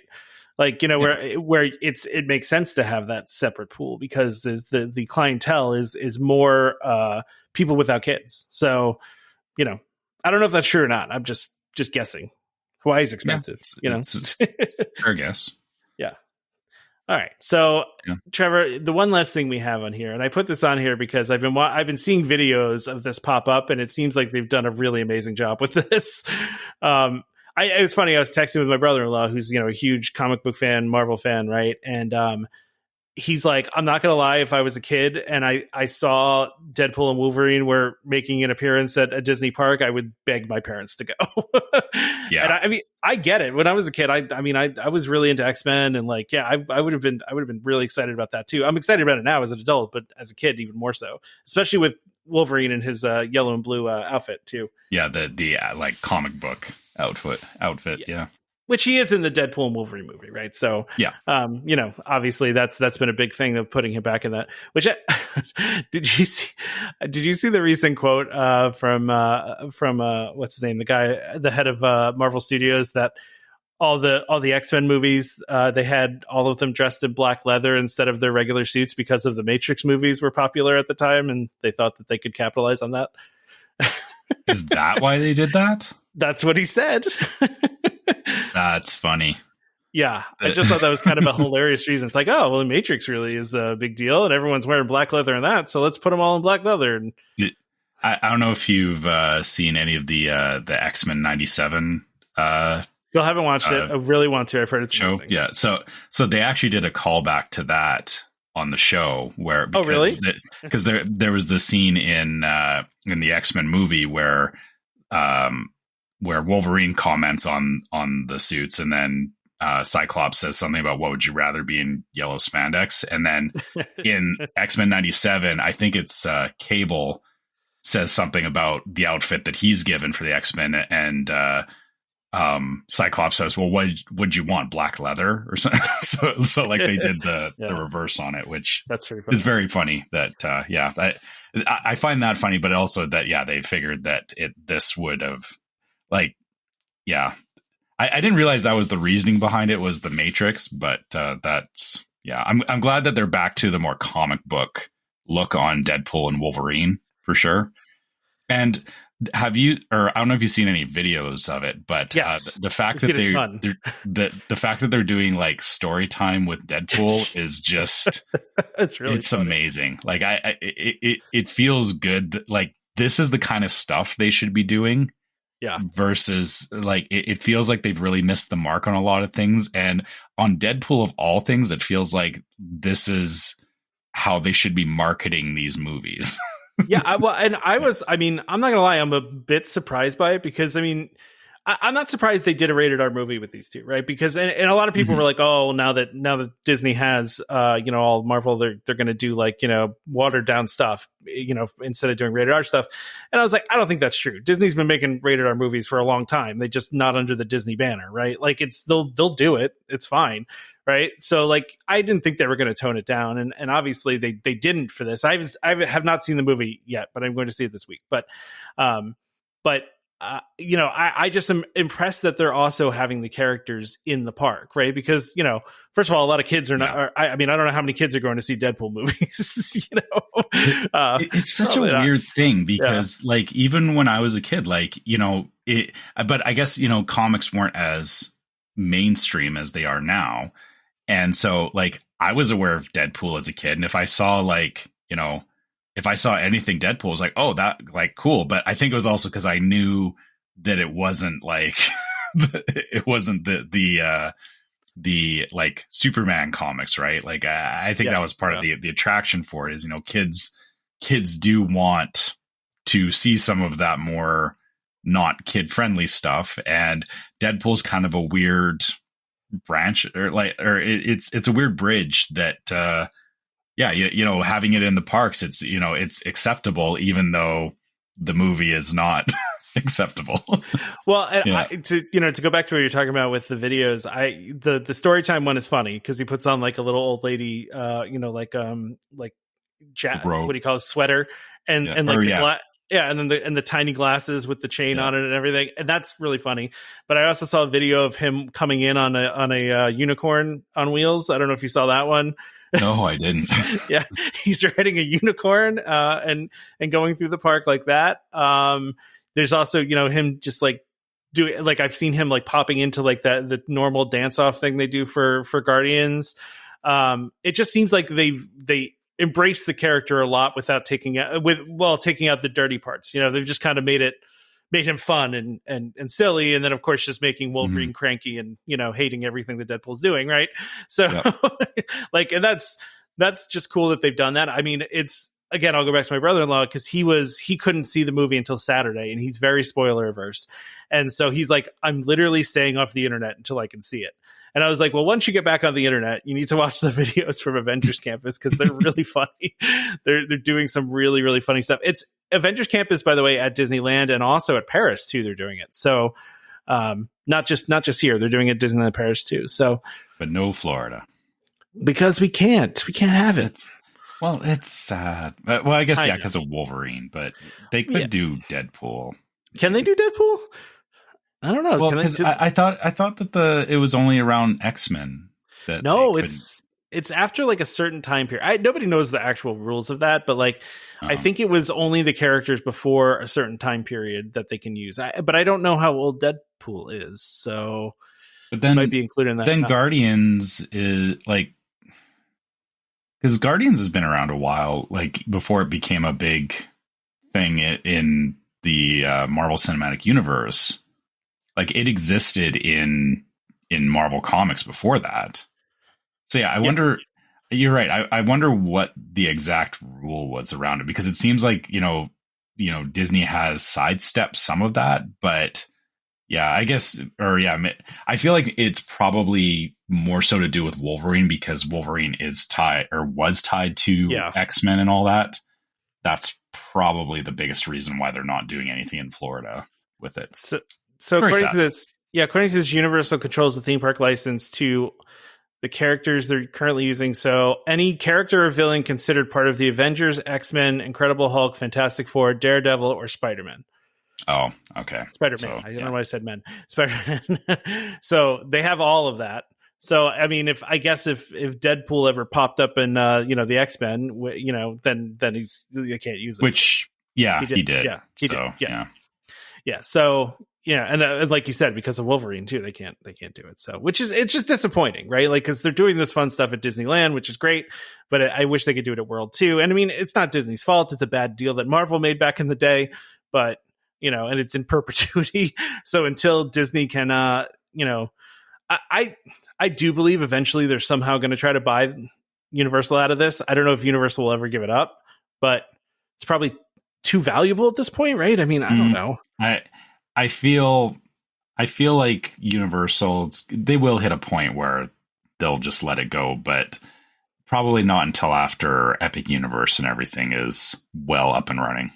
Like, you know, where it makes sense to have that separate pool, because the clientele is more people without kids. So, you know, I don't know if that's true or not. I'm just guessing. Hawaii's expensive, you know. It's fair guess. Yeah. All right. So, Trevor, the one last thing we have on here, and I put this on here because I've been seeing videos of this pop up, and it seems like they've done a really amazing job with this. It was funny. I was texting with my brother-in-law, who's, you know, a huge comic book fan, Marvel fan, right? And he's like, I'm not going to lie, if I was a kid and I saw Deadpool and Wolverine were making an appearance at a Disney park, I would beg my parents to go. Yeah. And I mean, I get it. When I was a kid, I was really into X-Men, and like, yeah, I would have been really excited about that too. I'm excited about it now as an adult, but as a kid, even more so, especially with Wolverine and his yellow and blue outfit too. Yeah. The like comic book outfit. Yeah. Which he is in the Deadpool and Wolverine movie, right? So, yeah, you know, obviously that's been a big thing of putting him back in that. Which did you see the recent quote from what's his name, the head of Marvel Studios, that all the X-Men movies, they had all of them dressed in black leather instead of their regular suits because of the Matrix movies were popular at the time, and they thought that they could capitalize on that. Is that why they did that? That's what he said. That's funny. Yeah, I just thought that was kind of a hilarious reason. It's like, oh, well, the Matrix really is a big deal, and everyone's wearing black leather in that, so let's put them all in black leather. I don't know if you've seen any of the X-Men 97. Still haven't watched it. I really want to. I've heard it's show. amazing. Yeah, so they actually did a callback to that on the show, where because there was the scene in the X-Men movie where Wolverine comments on the suits, and then Cyclops says something about, what would you rather be in, yellow spandex? And then in X-Men 97, I think it's Cable says something about the outfit that he's given for the X-Men, and Cyclops says, well, what would you want, black leather or something? so like they did the reverse on it, which that's very funny. Is very funny. That I find that funny, but also that they figured that this would have, like, I didn't realize that was the reasoning behind it, was the Matrix, but that's I'm glad that they're back to the more comic book look on Deadpool and Wolverine for sure. And have you, or I don't know if you've seen any videos of it, but yes, the fact that the fact that they're doing like story time with Deadpool is just it's amazing. Like it feels good. Like, this is the kind of stuff they should be doing. Yeah. Versus, like, it feels like they've really missed the mark on a lot of things. And on Deadpool, of all things, it feels like this is how they should be marketing these movies. Yeah. I'm not going to lie, I'm a bit surprised by it, because, I mean, I'm not surprised they did a rated R movie with these two, right? Because and a lot of people were like, oh, now that Disney has all Marvel, they're going to do, like, watered down stuff, instead of doing rated R stuff. And I was like, I don't think that's true. Disney's been making rated R movies for a long time. They just not under the Disney banner, right? Like, they'll do it. It's fine, right? So, like, I didn't think they were going to tone it down, and obviously they didn't for this. I have not seen the movie yet, but I'm going to see it this week. But I just am impressed that they're also having the characters in the park, right? Because, first of all, a lot of kids are not, I mean, I don't know how many kids are going to see Deadpool movies, It's such a weird thing because like, even when I was a kid, like, but I guess, comics weren't as mainstream as they are now. And so like, I was aware of Deadpool as a kid. And if I saw like, if I saw anything Deadpool, I was like, oh, that like cool. But I think it was also because I knew that it wasn't like it wasn't the like Superman comics, right? Like I think that was part of the attraction for it is, kids do want to see some of that more not kid friendly stuff, and Deadpool's kind of a weird branch or it's a weird bridge that having it in the parks, it's acceptable, even though the movie is not acceptable. Well, and to go back to what you're talking about with the videos, the story time one is funny because he puts on like a little old lady, what do you call it, sweater, and and then the tiny glasses with the chain on it and everything, and that's really funny. But I also saw a video of him coming in on a unicorn on wheels. I don't know if you saw that one. No, I didn't. Yeah, he's riding a unicorn and going through the park like that. There's also him just like doing, like, I've seen him like popping into like the normal dance off thing they do for Guardians. It just seems like they embrace the character a lot without taking out the dirty parts. They've just kind of made him fun and silly, and then of course just making Wolverine cranky and hating everything that Deadpool's doing, right? So like, and that's just cool that they've done that. I mean, it's, again, I'll go back to my brother-in-law because he couldn't see the movie until Saturday, and he's very spoiler averse, and so he's like, I'm literally staying off the internet until I can see it. And I was like, well, once you get back on the internet, you need to watch the videos from Avengers Campus because they're really funny. They're doing some really, really funny stuff. It's Avengers Campus, by the way, at Disneyland and also at Paris too. They're doing it. So not just here. They're doing it at Disneyland Paris too. So, but no Florida because we can't have it. It's sad. Well, I guess because of Wolverine, but they could do Deadpool. Can they do Deadpool? I don't know. Well, because I thought that it was only around X-Men. It's after like a certain time period. Nobody knows the actual rules of that, but like I think it was only the characters before a certain time period that they can use. But I don't know how old Deadpool is, so but then it might be included in that. Then Guardians is like, because Guardians has been around a while, like before it became a big thing in the Marvel Cinematic Universe. Like it existed in Marvel Comics before that. So I wonder, you're right. I wonder what the exact rule was around it, because it seems like, Disney has sidestepped some of that, but I feel like it's probably more so to do with Wolverine, because Wolverine was tied to X-Men and all that. That's probably the biggest reason why they're not doing anything in Florida with it. So according to this, Universal controls the theme park license to the characters they're currently using. So any character or villain considered part of the Avengers, X-Men, Incredible Hulk, Fantastic Four, Daredevil, or Spider-Man. Oh, okay. Spider-Man. So, I don't know why I said men. Spider-Man. So they have all of that. So I mean, if Deadpool ever popped up in the X-Men, then they can't use it. Which he did. Yeah, he did. Yeah. So and like you said, because of Wolverine too, they can't do it. So it's just disappointing, right? Like, because they're doing this fun stuff at Disneyland, which is great, but I wish they could do it at World too. And I mean, it's not Disney's fault; it's a bad deal that Marvel made back in the day, but and it's in perpetuity. So until Disney can, I do believe eventually they're somehow going to try to buy Universal out of this. I don't know if Universal will ever give it up, but it's probably too valuable at this point, right? I mean, I don't know. I feel like Universal, they will hit a point where they'll just let it go, but probably not until after Epic Universe and everything is well up and running.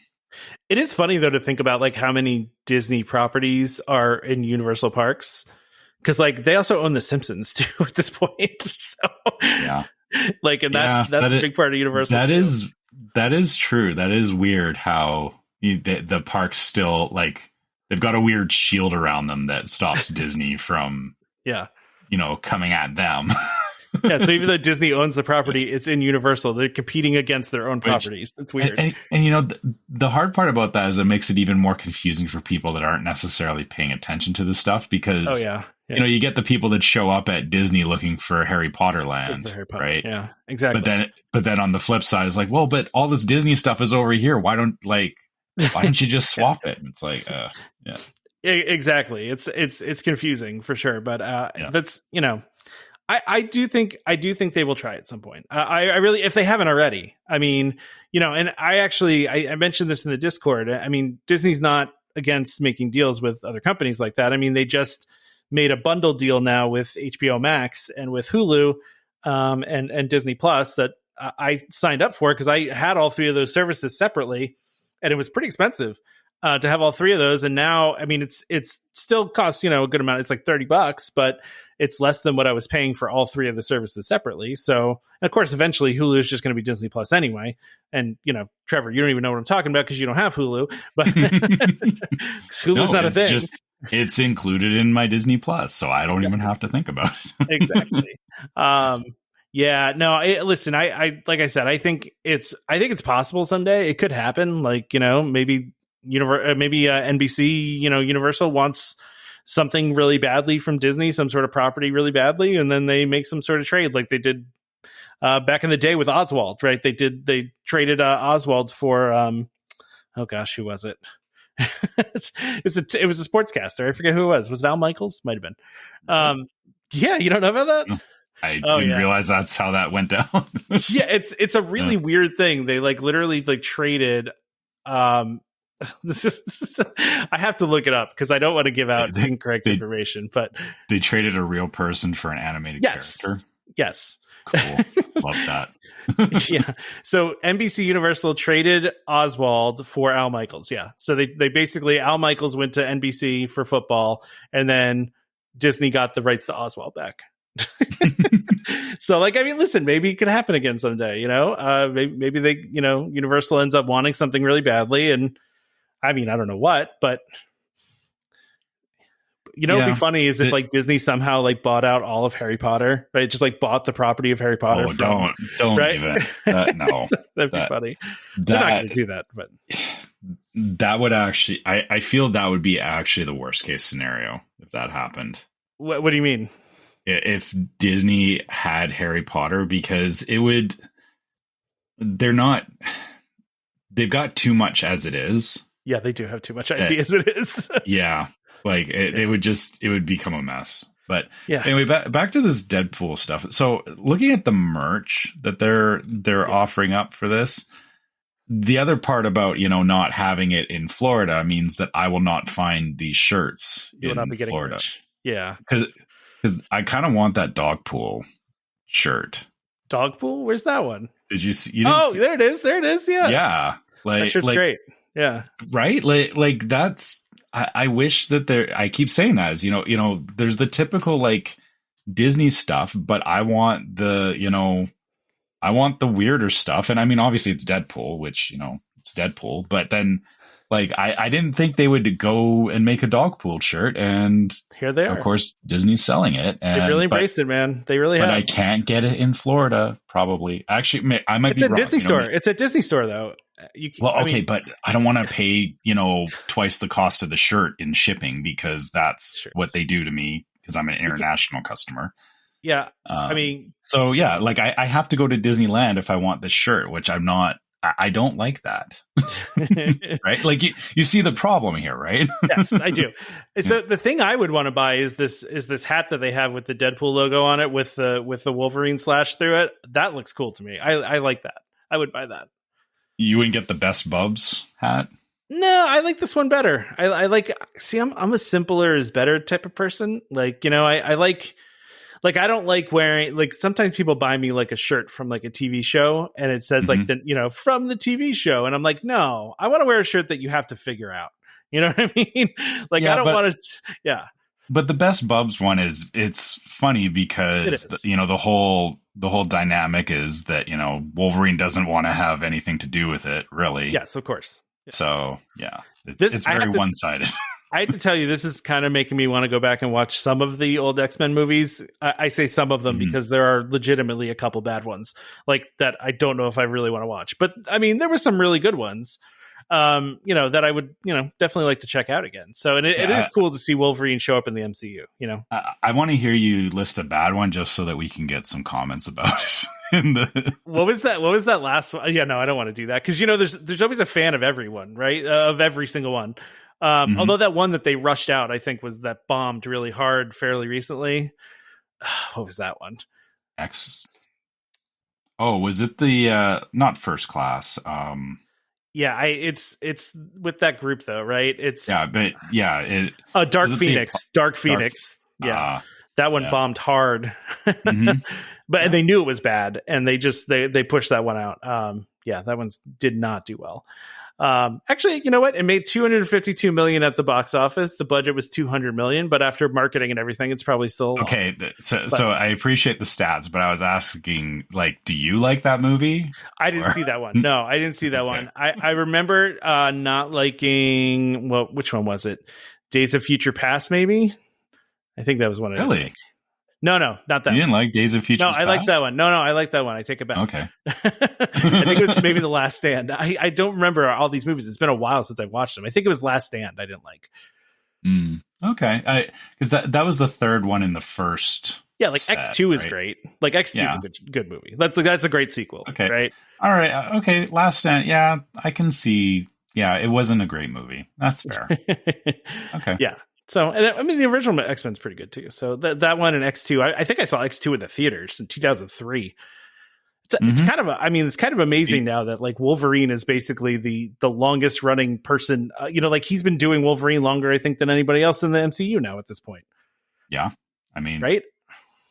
It is funny though to think about like how many Disney properties are in Universal parks, because like they also own The Simpsons too at this point. So like, and that's a big part of Universal. That is true. That is weird how the parks still, like, they've got a weird shield around them that stops Disney from, Yeah. Coming at them. Yeah, so even though Disney owns the property, it's in Universal. They're competing against their own properties. It's weird. And the hard part about that is it makes it even more confusing for people that aren't necessarily paying attention to this stuff because, you get the people that show up at Disney looking for Harry Potter land, right? Yeah, exactly. But then on the flip side, it's like, well, but all this Disney stuff is over here. Why don't you just swap it? It's like, yeah. Exactly. It's confusing for sure, but that's I do think they will try at some point. I really, if they haven't already. I mean, and I mentioned this in the Discord. I mean, Disney's not against making deals with other companies like that. I mean, they just made a bundle deal now with HBO Max and with Hulu and Disney Plus that I signed up for because I had all three of those services separately, and it was pretty expensive to have all three of those. And now, I mean, it's still costs, a good amount. It's like $30, but it's less than what I was paying for all three of the services separately. So, and of course, eventually Hulu is just going to be Disney Plus anyway. And, Trevor, you don't even know what I'm talking about because you don't have Hulu, but Hulu's not a thing. It's included in my Disney Plus, so I don't even have to think about it. Exactly. Yeah, no, listen, I like I said, I think it's possible someday. It could happen. Like, maybe NBC, Universal wants something really badly from Disney, some sort of property really badly, and then they make some sort of trade like they did back in the day with Oswald, right? They traded Oswald for oh gosh, who was it? It was a sportscaster. I forget who it was. Was it Al Michaels? Might have been. Yeah, you don't know about that? I didn't realize that's how that went down. Yeah, it's a really weird thing. They literally traded this is, I have to look it up because I don't want to give out incorrect information, but they traded a real person for an animated character. Yes. Cool. Love that. Yeah. So NBC Universal traded Oswald for Al Michaels. Yeah. So they basically, Al Michaels went to NBC for football, and then Disney got the rights to Oswald back. So listen, maybe it could happen again someday, maybe they, Universal ends up wanting something really badly, and I mean, I don't know what, but what'd be funny is if Disney somehow bought out all of Harry Potter, right? Just bought the property of Harry Potter. Oh, don't right? even. No, that'd be funny. They're not going to do that, but that would actually, I feel that would be actually the worst case scenario if that happened. What do you mean? If Disney had Harry Potter, because they've got too much as it is. Yeah, they do have too much IP as it is. Yeah. It would become a mess. But anyway, back to this Deadpool stuff. So looking at the merch that they're offering up for this, the other part about, not having it in Florida means that I will not find these shirts in Florida. Much. Yeah. Because I kind of want that Dogpool shirt. Dogpool? Where's that one? Did you see? There it is. There it is. Yeah. Yeah. That shirt's great. Yeah. Right? That's, I wish that I keep saying that as, there's the typical Disney stuff, but I want the weirder stuff. And I mean, obviously it's Deadpool, which, it's Deadpool, but then I didn't think they would go and make a Dogpool shirt, and here they are. Of course, Disney's selling it. And, they really embraced it, man. They really have. But I can't get it in Florida, probably. Actually, I might be wrong. It's a Disney store. It's a Disney store, though. But I don't want to pay, twice the cost of the shirt in shipping, because that's what they do to me, because I'm an international customer. Yeah. So yeah, I have to go to Disneyland if I want this shirt, which I'm not. I don't like that. Right? You see the problem here, right? Yes, I do. So the thing I would want to buy is this hat that they have with the Deadpool logo on it with the Wolverine slash through it. That looks cool to me. I like that. I would buy that. You wouldn't get the Best Bubs hat? No, I like this one better. I'm a simpler is better type of person. I don't like wearing, sometimes people buy me a shirt from a TV show, and it says from the TV show. And I'm like, no, I want to wear a shirt that you have to figure out. You know what I mean? I don't want to. Yeah. But the Best Bubs one it's funny because the whole dynamic is that, Wolverine doesn't want to have anything to do with it, really. Yes, of course. Yeah. So yeah, it's very one-sided. I have to tell you, this is kind of making me want to go back and watch some of the old X-Men movies. I say some of them because there are legitimately a couple bad ones, like that I don't know if I really want to watch. But I mean, there were some really good ones, that I would, definitely like to check out again. So, and it is cool to see Wolverine show up in the MCU, I want to hear you list a bad one just so that we can get some comments about it. What was that last one? Yeah, no, I don't want to do that. Cause there's always a fan of everyone, right? Of every single one. Although that one that they rushed out, I think that bombed really hard fairly recently. What was that one? Was it the, not First Class? Yeah, it's with that group though, right? Dark Phoenix. Yeah, that one bombed hard, but they knew it was bad, and they pushed that one out. That one did not do well. Actually, you know what? It made $252 million at the box office. The budget was $200 million, but after marketing and everything, it's probably still okay. So I appreciate the stats, but I was asking, like, do you like that movie? I didn't see that one. No, I didn't see that one. I remember not liking. Well, which one was it? Days of Future Past, maybe. I think that was one. Really? No, not that. You didn't like Days of Future Past? No, I like that one. No, I like that one. I take it back. Okay. I think it was maybe The Last Stand. I don't remember all these movies. It's been a while since I watched them. I think it was Last Stand I didn't like. Okay. Because that was the third one in the first. Yeah, like set, X2 is great. Like X2 is a good movie. That's a great sequel. Okay. Right? All right. Okay. Last Stand. Yeah, I can see. Yeah, it wasn't a great movie. That's fair. Okay. Yeah. So, and I mean, the original X-Men's pretty good too. So that one and X2, I think I saw X2 in the theaters in 2003. It's kind of amazing now that like Wolverine is basically the longest running person. Like he's been doing Wolverine longer, I think, than anybody else in the MCU now at this point. Yeah, I mean, right?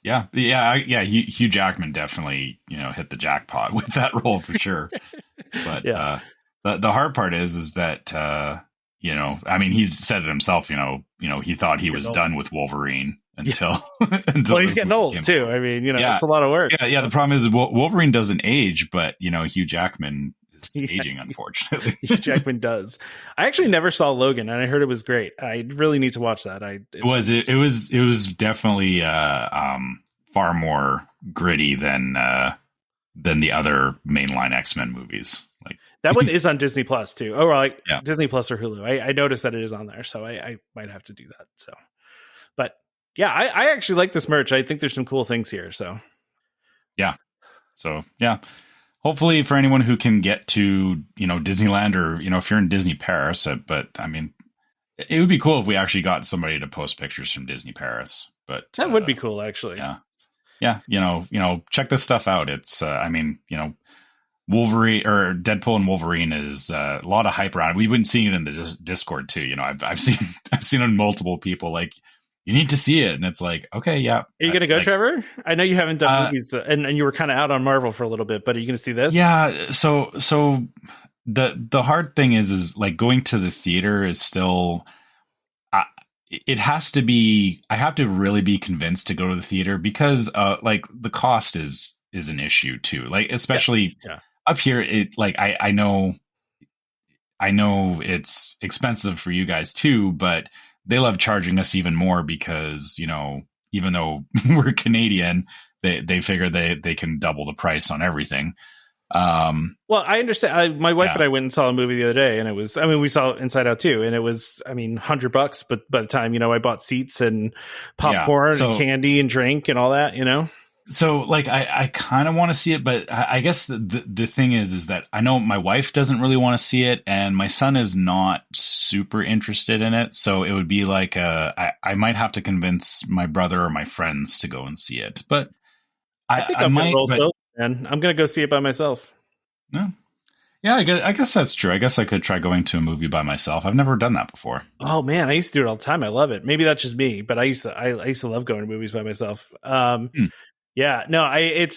Yeah. Hugh Jackman definitely hit the jackpot with that role for sure. But the hard part is that. I mean, he's said it himself, he thought he was done with Wolverine until he's getting old too. I mean, it's a lot of work. Yeah. The problem is Wolverine doesn't age, but Hugh Jackman is aging, unfortunately. Hugh Jackman does. I actually never saw Logan, and I heard it was great. I really need to watch that. It was definitely far more gritty than the other mainline X-Men movies. Like that one is on Disney Plus too. Disney Plus or Hulu. I noticed that it is on there, so I might have to do that. So, but yeah, I actually like this merch. I think there's some cool things here. So, yeah. Hopefully, for anyone who can get to Disneyland or if you're in Disney Paris, but I mean, it would be cool if we actually got somebody to post pictures from Disney Paris. But that would be cool, actually. Yeah. Check this stuff out. It's Wolverine or Deadpool and Wolverine is a lot of hype around it. We've been seeing it in the Discord too. I've seen on multiple people like, you need to see it, and it's like, okay, yeah. Are you going to go, Trevor? I know you haven't done movies, and you were kind of out on Marvel for a little bit, but are you going to see this? Yeah. So the hard thing is like going to the theater is still. It has to be. I have to really be convinced to go to the theater because, like, the cost is an issue too. Like, especially. Yeah. Up here, I know it's expensive for you guys too, but they love charging us even more because, even though we're Canadian, they figure they can double the price on everything. Well, I understand. My wife and I went and saw a movie the other day, and it was, we saw Inside Out too, and it was, $100, but by the time, I bought seats and popcorn and candy and drink and all that, So like, I kind of want to see it, but I guess the thing is that I know my wife doesn't really want to see it, and my son is not super interested in it. So it would be like, I might have to convince my brother or my friends to go and see it. But I think I'm going to go see it by myself. No. Yeah, I guess that's true. I guess I could try going to a movie by myself. I've never done that before. Oh man, I used to do it all the time. I love it. Maybe that's just me, but I used to love going to movies by myself. Yeah, no, I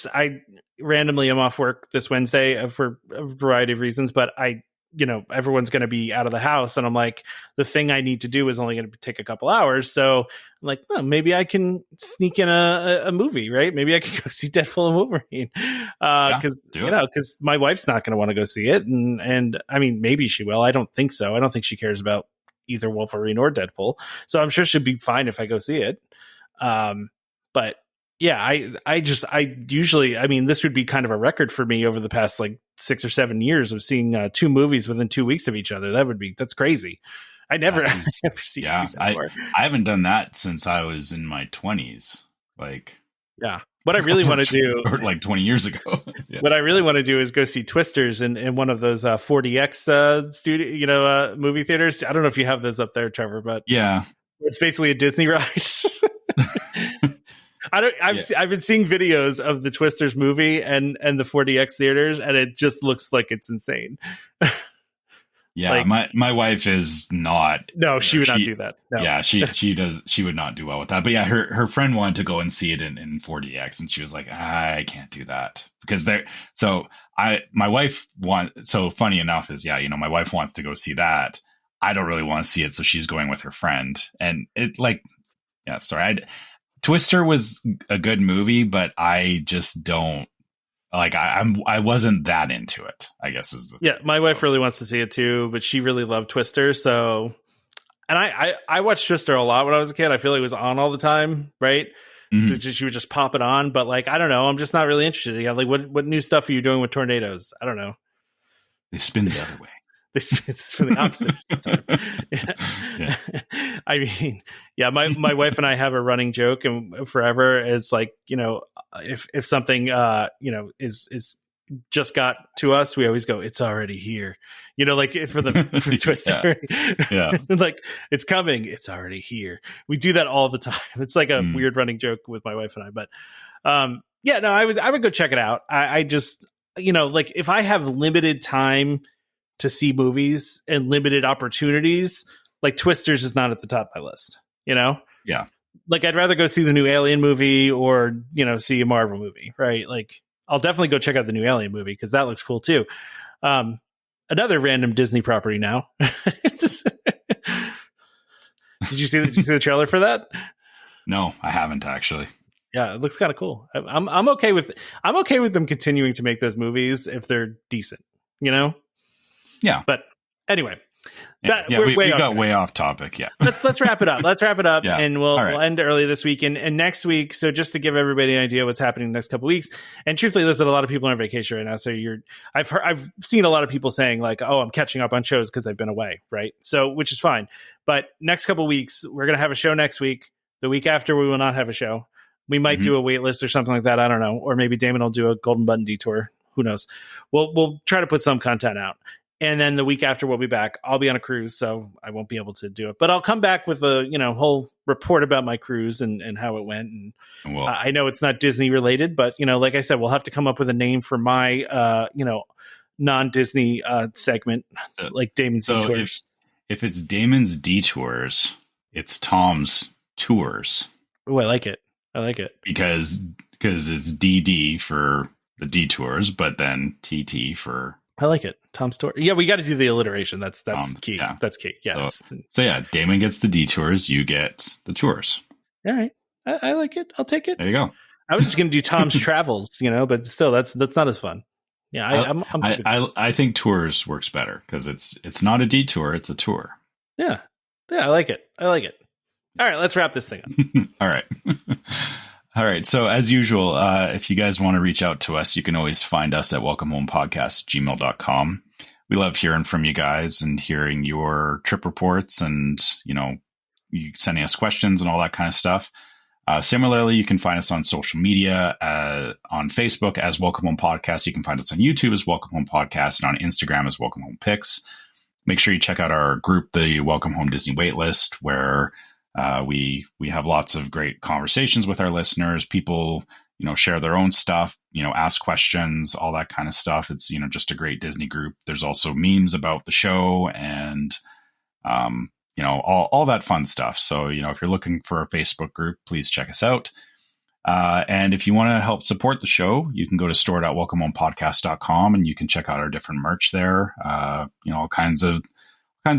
randomly am off work this Wednesday for a variety of reasons, but everyone's going to be out of the house, and I'm like, the thing I need to do is only going to take a couple hours, so I'm like, maybe I can sneak in a movie, right? Maybe I can go see Deadpool and Wolverine, because my wife's not going to want to go see it, and I mean, maybe she will. I don't think so. I don't think she cares about either Wolverine or Deadpool. So I'm sure she'll be fine if I go see it. But yeah, I usually, I mean, this would be kind of a record for me over the past like 6 or 7 years of seeing 2 movies within 2 weeks of each other. That's crazy. I never see movies anymore. I haven't done that since I was in my 20s. Like, yeah. What I really want to do, or like 20 years ago. Yeah. What I really want to do is go see Twisters in one of those 4DX studio, movie theaters. I don't know if you have those up there, Trevor, but yeah, it's basically a Disney ride. I've been seeing videos of the Twisters movie and the 4DX theaters, and it just looks like it's insane. Yeah, like, my wife is not. No, she would not do that. No. Yeah, she would not do well with that. But yeah, her friend wanted to go and see it in 4DX, and she was like, I can't do that because they're so. My wife so funny enough is my wife wants to go see that. I don't really want to see it, so she's going with her friend, and it Twister was a good movie, but I just don't. Like I wasn't that into it, I guess is the my wife really wants to see it too, but she really loved Twister. So, and I watched Twister a lot when I was a kid. I feel like it was on all the time, right? Mm-hmm. She would just pop it on, but like I don't know, I'm just not really interested. Yeah, like what new stuff are you doing with tornadoes? I don't know. They spin the other way. It's for the opposite. Yeah. I mean, my wife and I have a running joke, and forever is like, if something is just got to us, we always go, it's already here. Like for Twister, yeah. Like it's coming, it's already here. We do that all the time. It's like a weird running joke with my wife and I. But I would go check it out. I just like if I have limited time to see movies and limited opportunities, like Twisters is not at the top of my list, Yeah. Like I'd rather go see the new Alien movie or, see a Marvel movie, right? Like I'll definitely go check out the new Alien movie because that looks cool too. Another random Disney property now. Did you see the trailer for that? No, I haven't actually. Yeah, it looks kind of cool. I'm okay with them continuing to make those movies if they're decent, Yeah. But anyway, we got way off topic. Yeah. Let's wrap it up. Yeah. And we'll end early this week and next week. So just to give everybody an idea what's happening the next couple of weeks. And truthfully, listen, a lot of people are on vacation right now. So I've seen a lot of people saying like, oh, I'm catching up on shows because I've been away. Right. So, which is fine. But next couple of weeks, we're going to have a show next week. The week after, we will not have a show. We might do a wait list or something like that. I don't know. Or maybe Damon will do a Golden Button detour. Who knows? We'll try to put some content out. And then the week after we'll be back. I'll be on a cruise, so I won't be able to do it. But I'll come back with a whole report about my cruise and how it went. And I know it's not Disney related, but like I said, we'll have to come up with a name for my non-Disney segment, like Damon's Detours. If it's Damon's Detours, it's Tom's Tours. Oh, I like it. Because it's DD for the detours, but then TT for. I like it. Tom's Tour. Yeah, we got to do the alliteration. That's key. Yeah. That's key. Yeah. So yeah, Damon gets the detours. You get the tours. All right. I like it. I'll take it. There you go. I was just going to do Tom's Travels, but still, that's not as fun. Yeah, I think tours works better because it's not a detour, it's a tour. Yeah. I like it. All right, let's wrap this thing up. All right. All right. So as usual, if you guys want to reach out to us, you can always find us at welcomehomepodcast@gmail.com. We love hearing from you guys and hearing your trip reports and, you sending us questions and all that kind of stuff. Similarly, you can find us on social media, on Facebook as Welcome Home Podcast. You can find us on YouTube as Welcome Home Podcast and on Instagram as Welcome Home Pics. Make sure you check out our group, the Welcome Home Disney Waitlist, where we have lots of great conversations with our listeners. People, share their own stuff, ask questions, all that kind of stuff. It's, just a great Disney group. There's also memes about the show and, all that fun stuff. So, if you're looking for a Facebook group, please check us out. And if you want to help support the show, you can go to store.welcomehomepodcast.com and you can check out our different merch there. All kinds of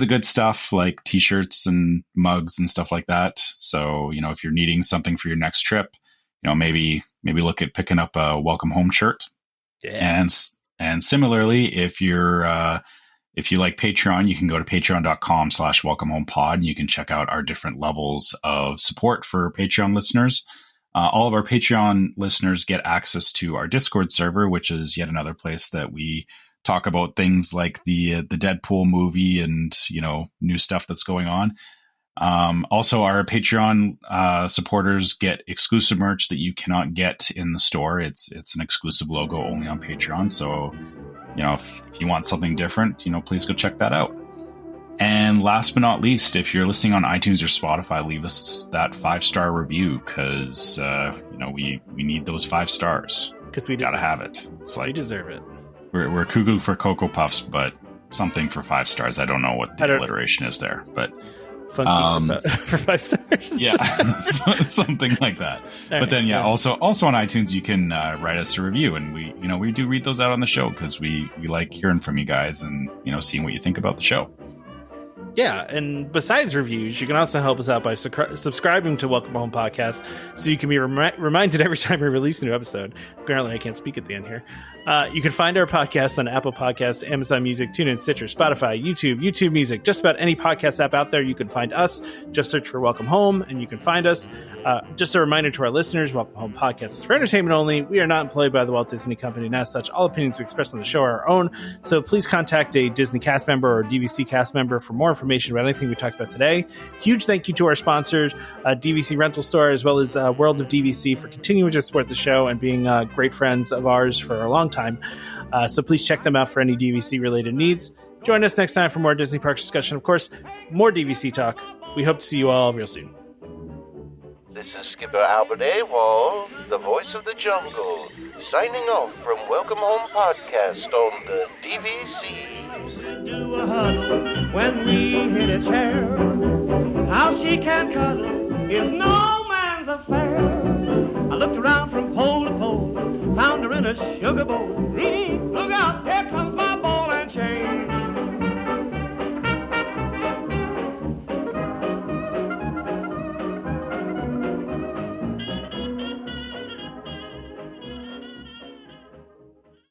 good stuff like t-shirts and mugs and stuff like that. So, if you're needing something for your next trip, maybe look at picking up a Welcome Home shirt. Yeah. And similarly, if you're If you like Patreon, you can go to patreon.com/welcomehomepod and you can check out our different levels of support for Patreon listeners. All of our Patreon listeners get access to our Discord server, which is yet another place that we talk about things like the Deadpool movie and, new stuff that's going on. Also, our Patreon supporters get exclusive merch that you cannot get in the store. It's an exclusive logo only on Patreon. So, if you want something different, please go check that out. And last but not least, if you're listening on iTunes or Spotify, leave us that 5-star review because, we need those 5 stars. Because we gotta have it. It's like we deserve it. We're cuckoo for Cocoa Puffs, but something for 5 stars. I don't know what the alliteration is there, but funky for 5 stars. Yeah, something like that. But then, also on iTunes, you can write us a review, and we do read those out on the show because we like hearing from you guys and seeing what you think about the show. Yeah, and besides reviews, you can also help us out by subscribing to Welcome Home Podcast so you can be reminded every time we release a new episode. Apparently, I can't speak at the end here. You can find our podcast on Apple Podcasts, Amazon Music, TuneIn, Stitcher, Spotify, YouTube Music, just about any podcast app out there. You can find us. Just search for Welcome Home, and you can find us. Just a reminder to our listeners, Welcome Home Podcast is for entertainment only. We are not employed by the Walt Disney Company, and as such, all opinions we express on the show are our own. So please contact a Disney cast member or DVC cast member for more information about anything we talked about today. Huge thank you to our sponsors, DVC Rental Store, as well as World of DVC, for continuing to support the show and being great friends of ours for a long time. So please check them out for any DVC related needs. Join us next time for more Disney Parks discussion. Of course, more DVC talk. We hope to see you all real soon. This is Skipper Albert Awol, the voice of the jungle, signing off from Welcome Home Podcast on the DVC. Do a huddle when we hit a chair. How she can cuddle is no man's affair. I looked around from pole to pole, found her in a sugar bowl.